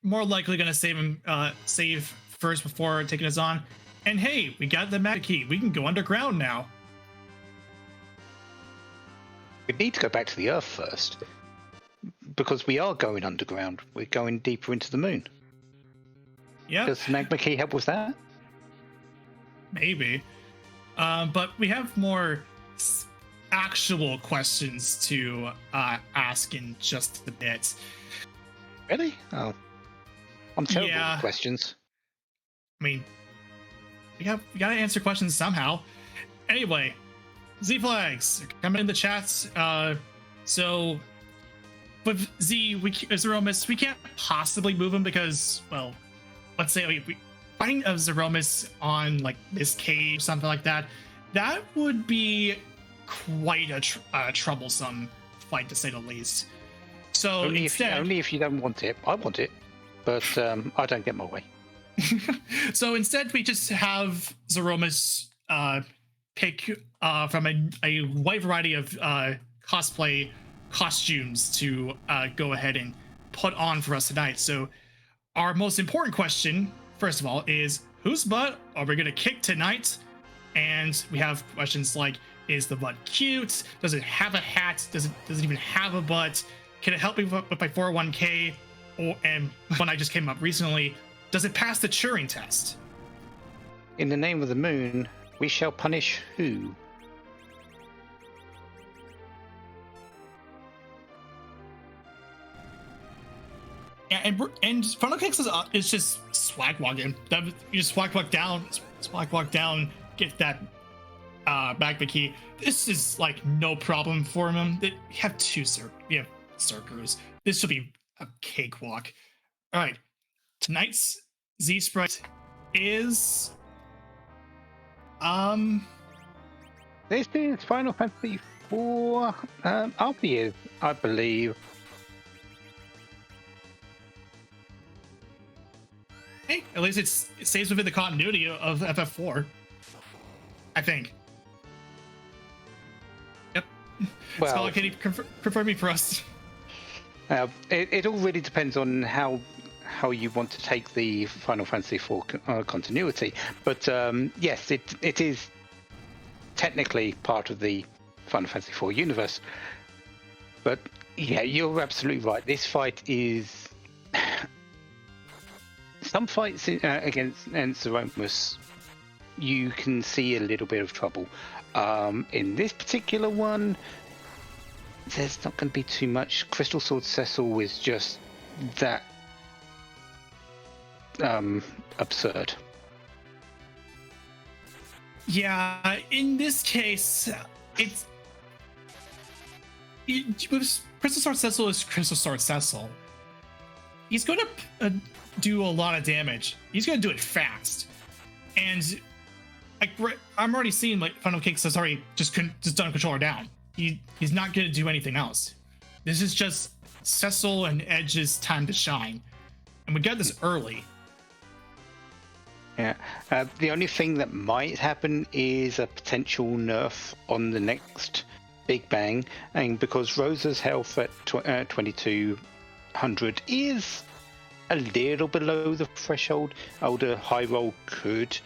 more likely going to save first before taking us on. And hey, we got the magic key. We can go underground now. We need to go back to the Earth first, because we are going underground. We're going deeper into the moon. Yeah. Does the magma key help with that? Maybe. But we have more actual questions to ask in just a bit. Really? Oh. I'm terrible Yeah. with questions. I mean, we gotta answer questions somehow. Anyway, Z flags coming in the chats. So with Zeromus, we can't possibly move him because, well, let's say we fighting a Zeromus on like this cave, something like that. That would be quite a troublesome fight, to say the least. So Only instead, if you don't want it. I want it, but I don't get my way. So instead, we just have Zeromus pick from a wide variety of cosplay costumes to go ahead and put on for us tonight. So our most important question, first of all, is whose butt are we going to kick tonight? And we have questions like, is the butt cute? Does it have a hat? Does it even have a butt? Can it help me with my 401k? And one I just came up recently, does it pass the Turing test? In the name of the moon, we shall punish who? Yeah, and Funnelcakes is just swag walking. You just swag walk down, get that magma key. This is like no problem for him. We have circers. This should be a cakewalk. All right, tonight's Z sprite is This is Final Fantasy 4 RP, I believe. Hey, at least it stays within the continuity of FF4. I think. Yep. Well, Scholar, can you confirm me for us? It all really depends on how you want to take the Final Fantasy 4 continuity. But yes, it is technically part of the Final Fantasy 4 universe. But yeah, you're absolutely right. This fight is... Some fights against Zeromus, you can see a little bit of trouble. In this particular one, there's not going to be too much. Crystal Sword Cecil is just that absurd. Yeah, in this case, with Crystal Sword Cecil is Crystal Sword Cecil. He's going to do a lot of damage. He's going to do it fast, and I'm already seeing like Funnelcakes has already just done controller down. He's not going to do anything else. This is just Cecil and Edge's time to shine, and we got this early. Yeah. The only thing that might happen is a potential nerf on the next Big Bang, and because Rosa's health at 2200 is a little below the threshold, older high roll could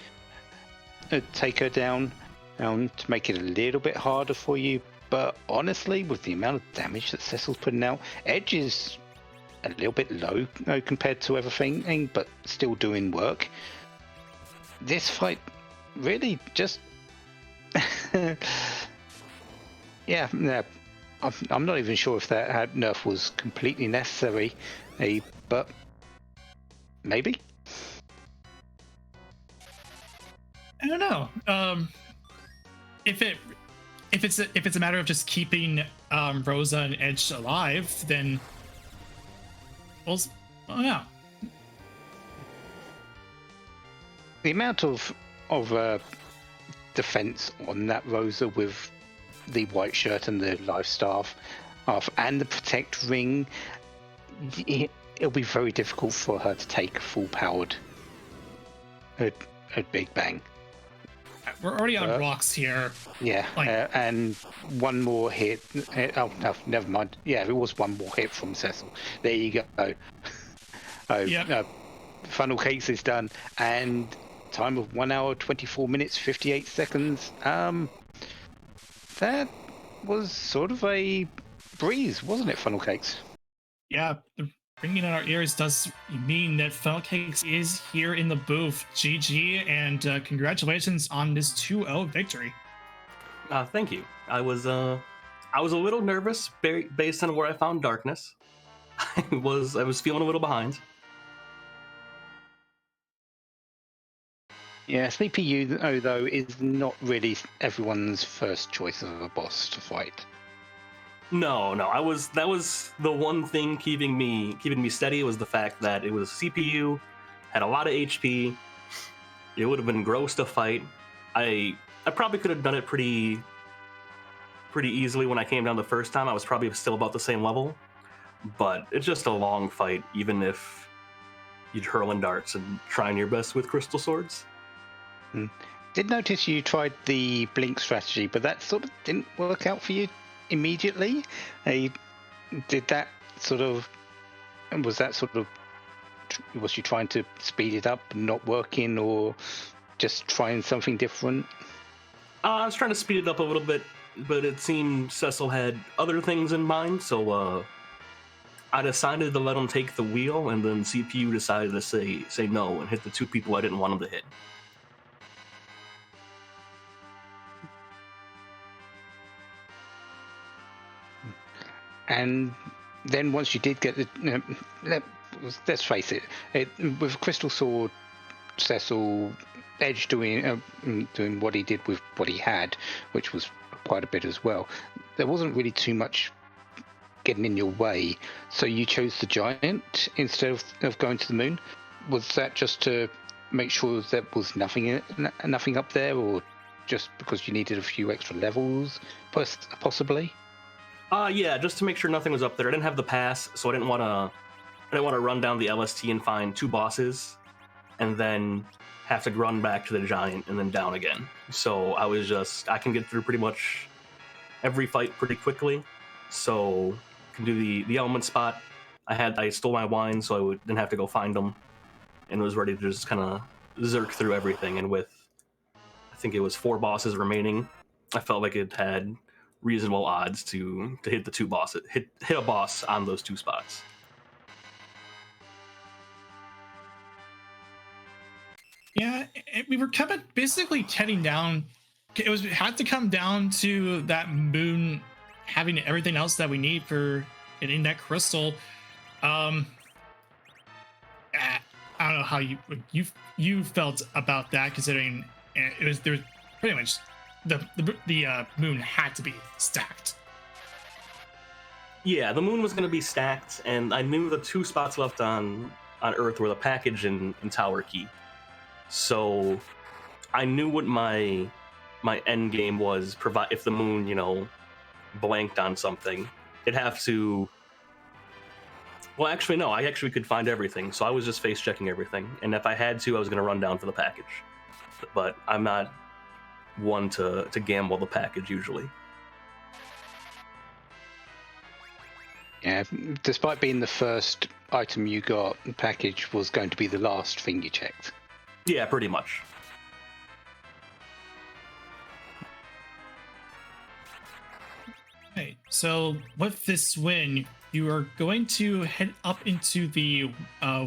take her down to make it a little bit harder for you. But honestly, with the amount of damage that Cecil's putting out, Edge is a little bit low compared to everything, but still doing work. This fight really just... yeah, I'm not even sure if that nerf was completely necessary, but maybe. I don't know. If it's a matter of just keeping Rosa and Edge alive, then well, oh yeah. The amount of defense on that Rosa with the white shirt and the life staff and the protect ring, it'll be very difficult for her to take full powered a big bang. We're already on rocks here. Yeah, and one more hit. Oh no, never mind. Yeah, it was one more hit from Cecil. There you go. Yep. Funnelcakes is done, and time of 1 hour 24 minutes 58 seconds. That was sort of a breeze, wasn't it, Funnelcakes? Yeah, the ringing in our ears does mean that Funnelcakes is here in the booth. GG, and congratulations on this 2-0 victory. Thank you. I was a little nervous based on where I found darkness. I was feeling a little behind. Yeah, CPU though is not really everyone's first choice of a boss to fight. No, that was the one thing keeping me steady, was the fact that it was CPU, had a lot of HP. It would have been gross to fight. I probably could have done it pretty easily when I came down the first time. I was probably still about the same level, but it's just a long fight, even if you're hurling darts and trying your best with crystal swords. Did notice you tried the blink strategy, but that sort of didn't work out for you immediately. Was you trying to speed it up, not working, or just trying something different? I was trying to speed it up a little bit, but it seemed Cecil had other things in mind, so I decided to let him take the wheel, and then CPU decided to say no and hit the two people I didn't want him to hit. And then once you did get the, let's face it, with Crystal Sword, Cecil, Edge doing what he did with what he had, which was quite a bit as well, there wasn't really too much getting in your way. So you chose the giant instead of going to the moon. Was that just to make sure there was nothing up there, or just because you needed a few extra levels, possibly? Yeah, just to make sure nothing was up there. I didn't have the pass, so I didn't want to run down the LST and find two bosses, and then have to run back to the giant and then down again. So I can get through pretty much every fight pretty quickly. So can do the element spot. I stole my wine, so I didn't have to go find them, and was ready to just kind of zerk through everything. And with, I think it was 4 bosses remaining, I felt like it had reasonable odds to hit the 2 bosses, hit a boss on those 2 spots. Yeah, we were basically heading down. It had to come down to that moon having everything else that we need for getting that crystal. I don't know how you felt about that, considering there was pretty much the moon had to be stacked. Yeah, the moon was going to be stacked, and I knew the 2 spots left on Earth were the package and tower key. So I knew what my end game was. If the moon, blanked on something, it'd have to. Well, actually, no. I actually could find everything, so I was just face checking everything. And if I had to, I was going to run down for the package. But I'm not one to gamble the package usually. Yeah, despite being the first item you got, the package was going to be the last thing you checked. Yeah, pretty much. So with this win, you are going to head up into the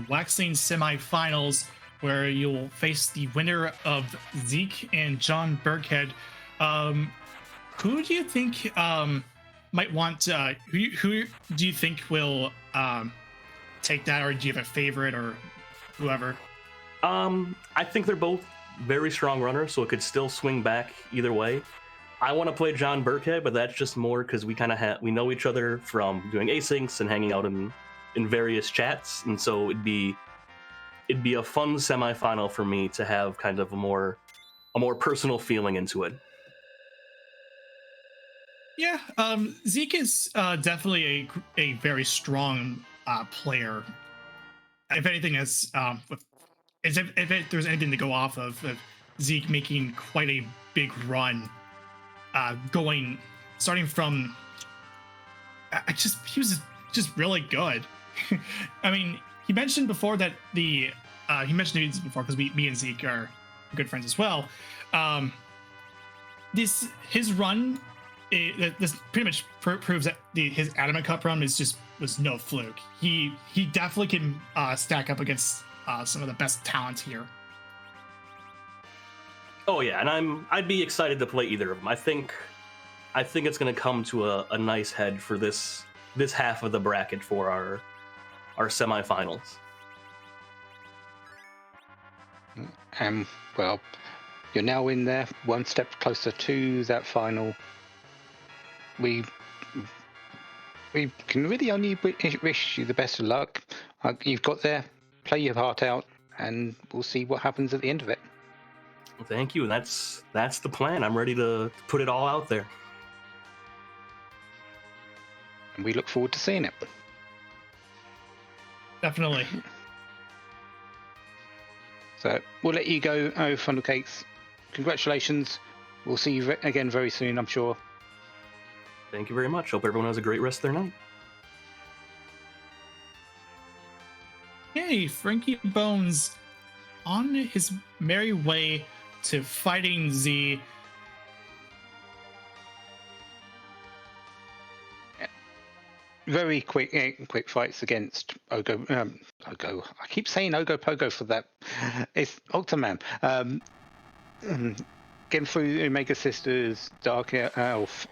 Waxing semifinals, where you'll face the winner of Zeke and John Burkhead. Who do you think might want? Who do you think will take that, or do you have a favorite, or whoever? I think they're both very strong runners, so it could still swing back either way. I want to play John Burkhead, but that's just more because we kind of we know each other from doing asyncs and hanging out in various chats, and so it'd be a fun semifinal for me to have kind of a more personal feeling into it. Yeah, Zeke is definitely a very strong player. If anything, if there's anything to go off of Zeke making quite a big run, starting from, he was just really good. I mean, he mentioned before that he mentioned it before because me and Zeke are good friends as well. His run. This pretty much proves that his Adamant Cup run was no fluke. He definitely can stack up against some of the best talent here. Oh yeah, and I'd be excited to play either of them. I think it's going to come to a nice head for this half of the bracket for our semifinals. Well, you're now in there, one step closer to that final. We can really only wish you the best of luck. You've got there, play your heart out, and we'll see what happens at the end of it. Well, thank you. That's the plan. I'm ready to put it all out there. And we look forward to seeing it. Definitely. So we'll let you go, Funnelcakes. Congratulations. We'll see you again very soon, I'm sure. Thank you very much. Hope everyone has a great rest of their night. Hey, Frankie Bones on his merry way to fighting Z. Very quick fights against Ogo. Ogo. I keep saying Ogo Pogo for that. It's Octoman. Getting through Omega Sisters, Dark Elf,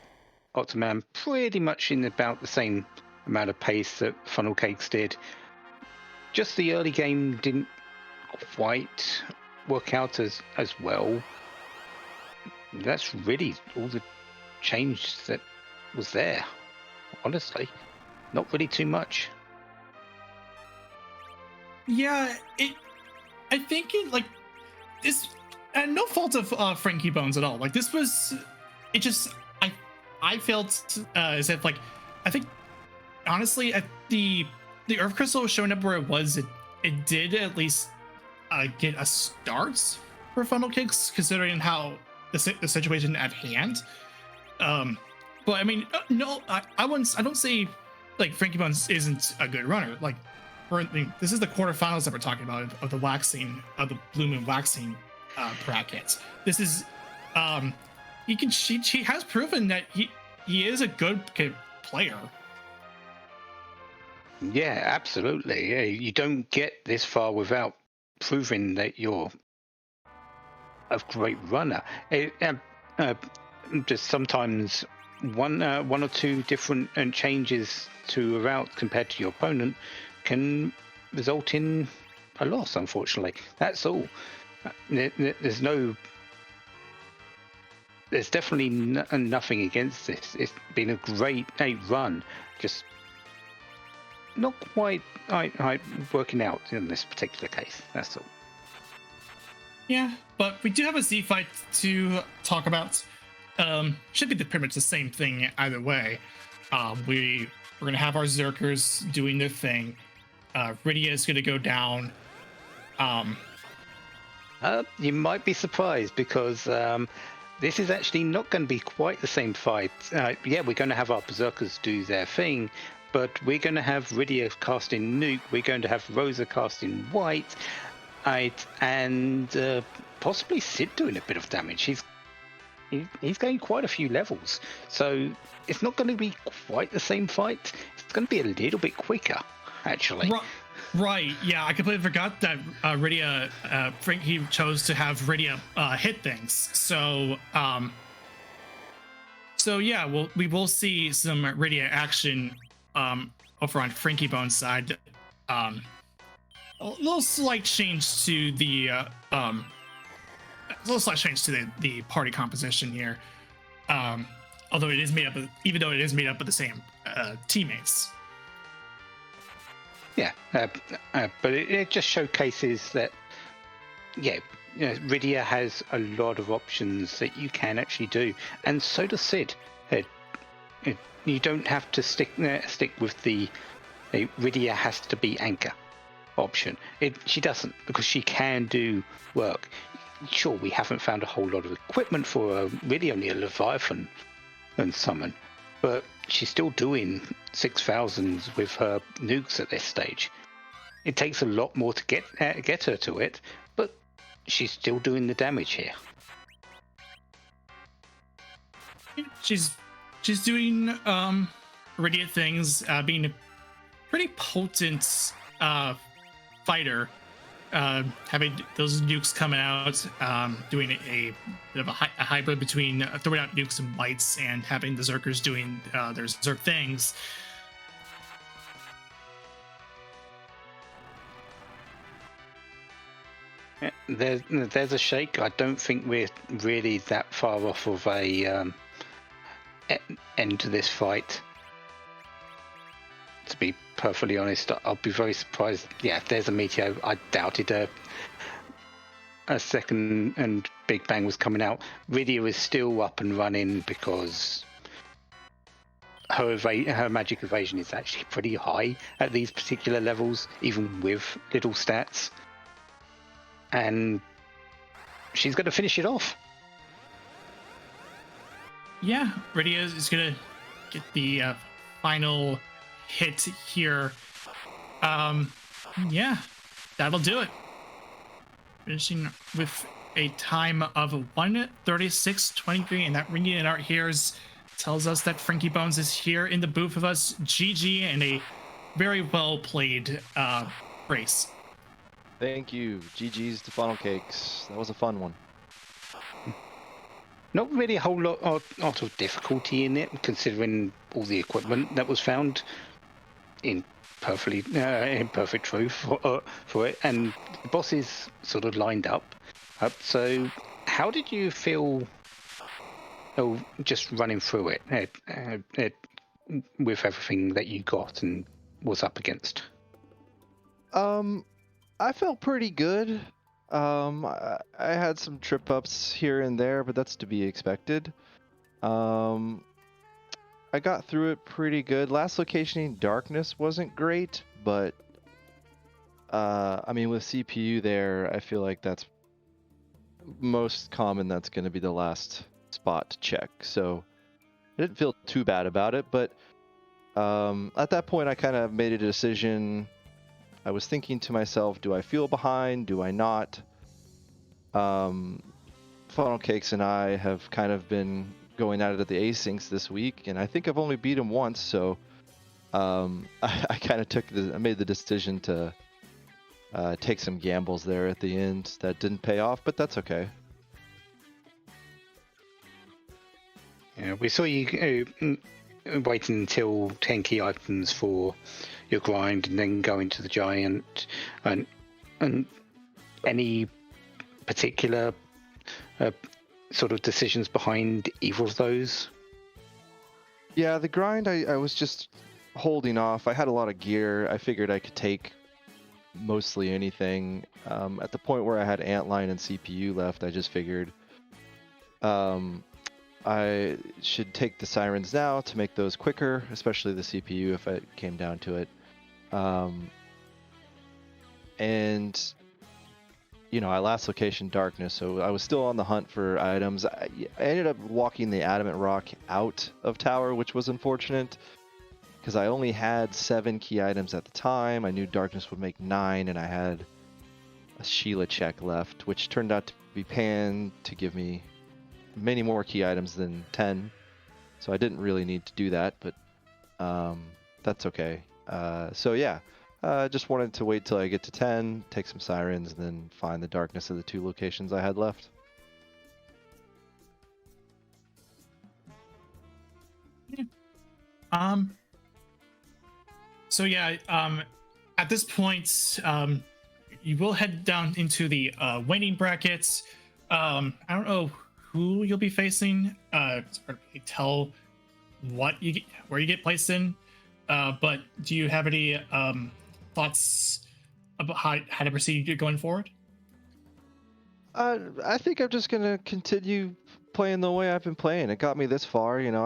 Octoman, pretty much in about the same amount of pace that Funnelcakes did. Just the early game didn't quite work out as well. That's really all the change that was there, honestly. Not really too much. Yeah, I think this, and no fault of Frankie Bones at all. Like, this was, it just, I felt as if, like, I think honestly at the Earth Crystal showing up where it was, it did at least get a start for Funnelcakes, considering how the situation at hand. But I mean, no, I don't say like Frankie Bones isn't a good runner. Like, this is the quarterfinals that we're talking about of the Blue Moon Waxing bracket. This is she has proven that he is a good player. Yeah, absolutely. Yeah, you don't get this far without proving that you're a great runner. Just sometimes one or two different changes to a route compared to your opponent can result in a loss, unfortunately. That's all. There's definitely nothing against this. It's been a great run, just not quite working out in this particular case. That's all. Yeah, but we do have a Z fight to talk about. Should be pretty much the same thing either way. We're gonna have our Zerkers doing their thing. Rydia is gonna go down. You might be surprised because this is actually not going to be quite the same fight. Yeah, we're going to have our Berserkers do their thing, but we're going to have Rydia casting Nuke, we're going to have Rosa casting White, and possibly Sid doing a bit of damage. He's he's going quite a few levels, so it's not going to be quite the same fight. It's going to be a little bit quicker, actually. Right, yeah, I completely forgot that Rydia, Frankie chose to have Rydia hit things. So yeah, we will see some Rydia action over on frankiebones' side. A little slight change to the the party composition here. Although it is made up of, even though it is made up of the same teammates. Yeah, but it just showcases that, Rydia has a lot of options that you can actually do, and so does Sid. You don't have to stick with the Rydia has to be anchor option. She doesn't, because she can do work. Sure, we haven't found a whole lot of equipment for really only a Leviathan and summon, but she's still doing 6,000s with her nukes at this stage. It takes a lot more to get her to it, but she's still doing the damage here. She's doing Rydia things, being a pretty potent fighter, having those nukes coming out, doing a bit of a hybrid between throwing out nukes and bites, and having the Zerkers doing their Zerk things. There's a shake. I don't think we're really that far off of a end to this fight. To be perfectly honest, I'll be very surprised. Yeah, if there's a meteor, I doubted a second and Big Bang was coming out. Rydia is still up and running because her magic evasion is actually pretty high at these particular levels, even with little stats. And she's going to finish it off. Yeah, Rydia is going to get the final hit here. Yeah, that'll do it. Finishing with a time of 1:36:23, and that ringing in our ears tells us that frankiebones is here in the booth with us. GG, and a very well played race. Thank you. GG's to Funnelcakes. That was a fun one. Not really a whole lot of difficulty in it, considering all the equipment that was found in perfect truth for it, and the bosses sort of lined up. So, how did you feel? Just running through it with everything that you got and was up against. I felt pretty good. I had some trip ups here and there, but that's to be expected. I got through it pretty good. Last locationing darkness wasn't great, but I mean, with CPU there, I feel like that's most common. That's going to be the last spot to check. So I didn't feel too bad about it, but at that point I kind of made a decision. I was thinking to myself, do I feel behind? Do I not? Funnelcakes and I have kind of been going at it at the asyncs this week, and I think I've only beat him once, so I kind of made the decision to take some gambles there at the end that didn't pay off, but that's okay. Yeah, we saw you waiting until 10 key items for your grind and then going to the giant, and any particular sort of decisions behind either of those? Yeah, the grind, I was just holding off. I had a lot of gear. I figured I could take mostly anything. At the point where I had Antline and CPU left, I just figured I should take the sirens now to make those quicker, especially the CPU if it came down to it. And you know, I last location darkness, so I was still on the hunt for items. I ended up walking the adamant rock out of tower, which was unfortunate because I only had 7 key items at the time. I knew darkness would make 9, and I had a Sheila check left, which turned out to be Pan to give me many more key items than 10, so I didn't really need to do that, but that's okay. So yeah, just wanted to wait till I get to 10, take some sirens, and then find the darkness of the 2 locations I had left. So yeah, at this point, you will head down into the winning brackets. I don't know who you'll be facing. It's hard to tell where you get placed in. But do you have any thoughts about how to proceed going forward? I think I'm just gonna continue playing the way I've been playing. It got me this far, you know.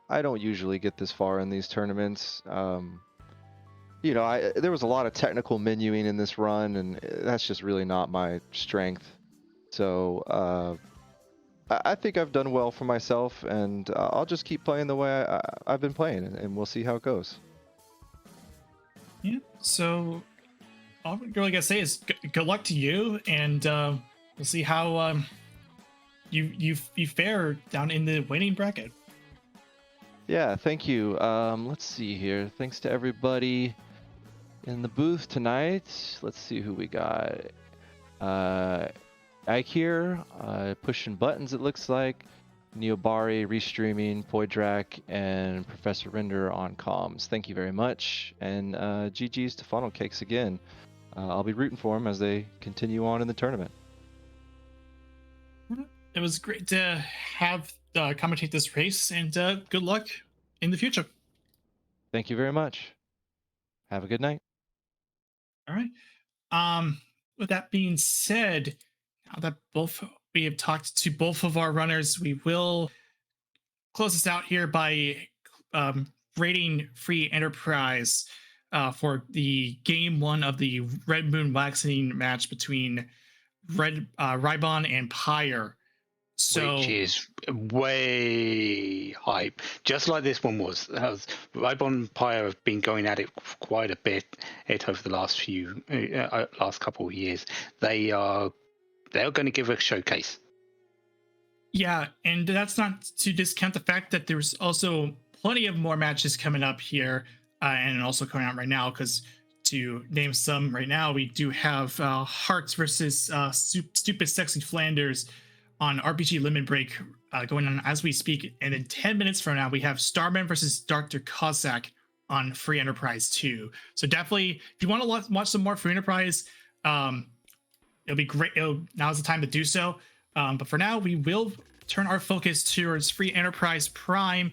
I don't usually get this far in these tournaments. You know, there was a lot of technical menuing in this run, and that's just really not my strength. So I think I've done well for myself, and I'll just keep playing the way I've been playing, and we'll see how it goes. Yeah. So all I'm really gonna say is good luck to you, and we'll see how you fare down in the winning bracket. Yeah, thank you. Let's see here. Thanks to everybody in the booth tonight. Let's see who we got. Ike here, pushing buttons it looks like. Neobari restreaming, Poidrak, and Professor Render on comms. Thank you very much. And GG's to Funnelcakes again. I'll be rooting for them as they continue on in the tournament. It was great to have commentate this race, and good luck in the future. Thank you very much. Have a good night. All right. With that being said, now that we have talked to both of our runners, we will close this out here by rating Free Enterprise for the game 1 of the Red Moon waxing match between Rybon and Pyre. So, which is way hype, just like this one was. Rybon and Pyre have been going at it quite a bit over the last couple of years. They're going to give a showcase. Yeah, and that's not to discount the fact that there's also plenty of more matches coming up here, and also coming out right now, because to name some right now, we do have Hearts versus Stupid Sexy Flanders on RPG Limit Break going on as we speak. And in 10 minutes from now, we have Starman versus Dr. Cossack on Free Enterprise 2. So definitely, if you want to watch some more Free Enterprise, it'll be great. Now's the time to do so. But for now, we will turn our focus towards Free Enterprise Prime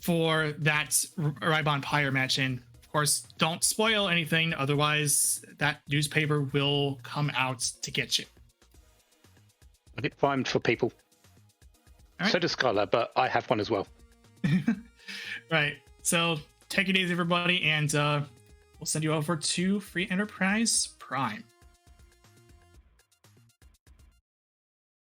for that Rybon Pyre match. And of course, don't spoil anything, otherwise that newspaper will come out to get you. But it rhymed for people. Right. So does Scholar, but I have one as well. Right. So take it easy, everybody, and we'll send you over to Free Enterprise Prime.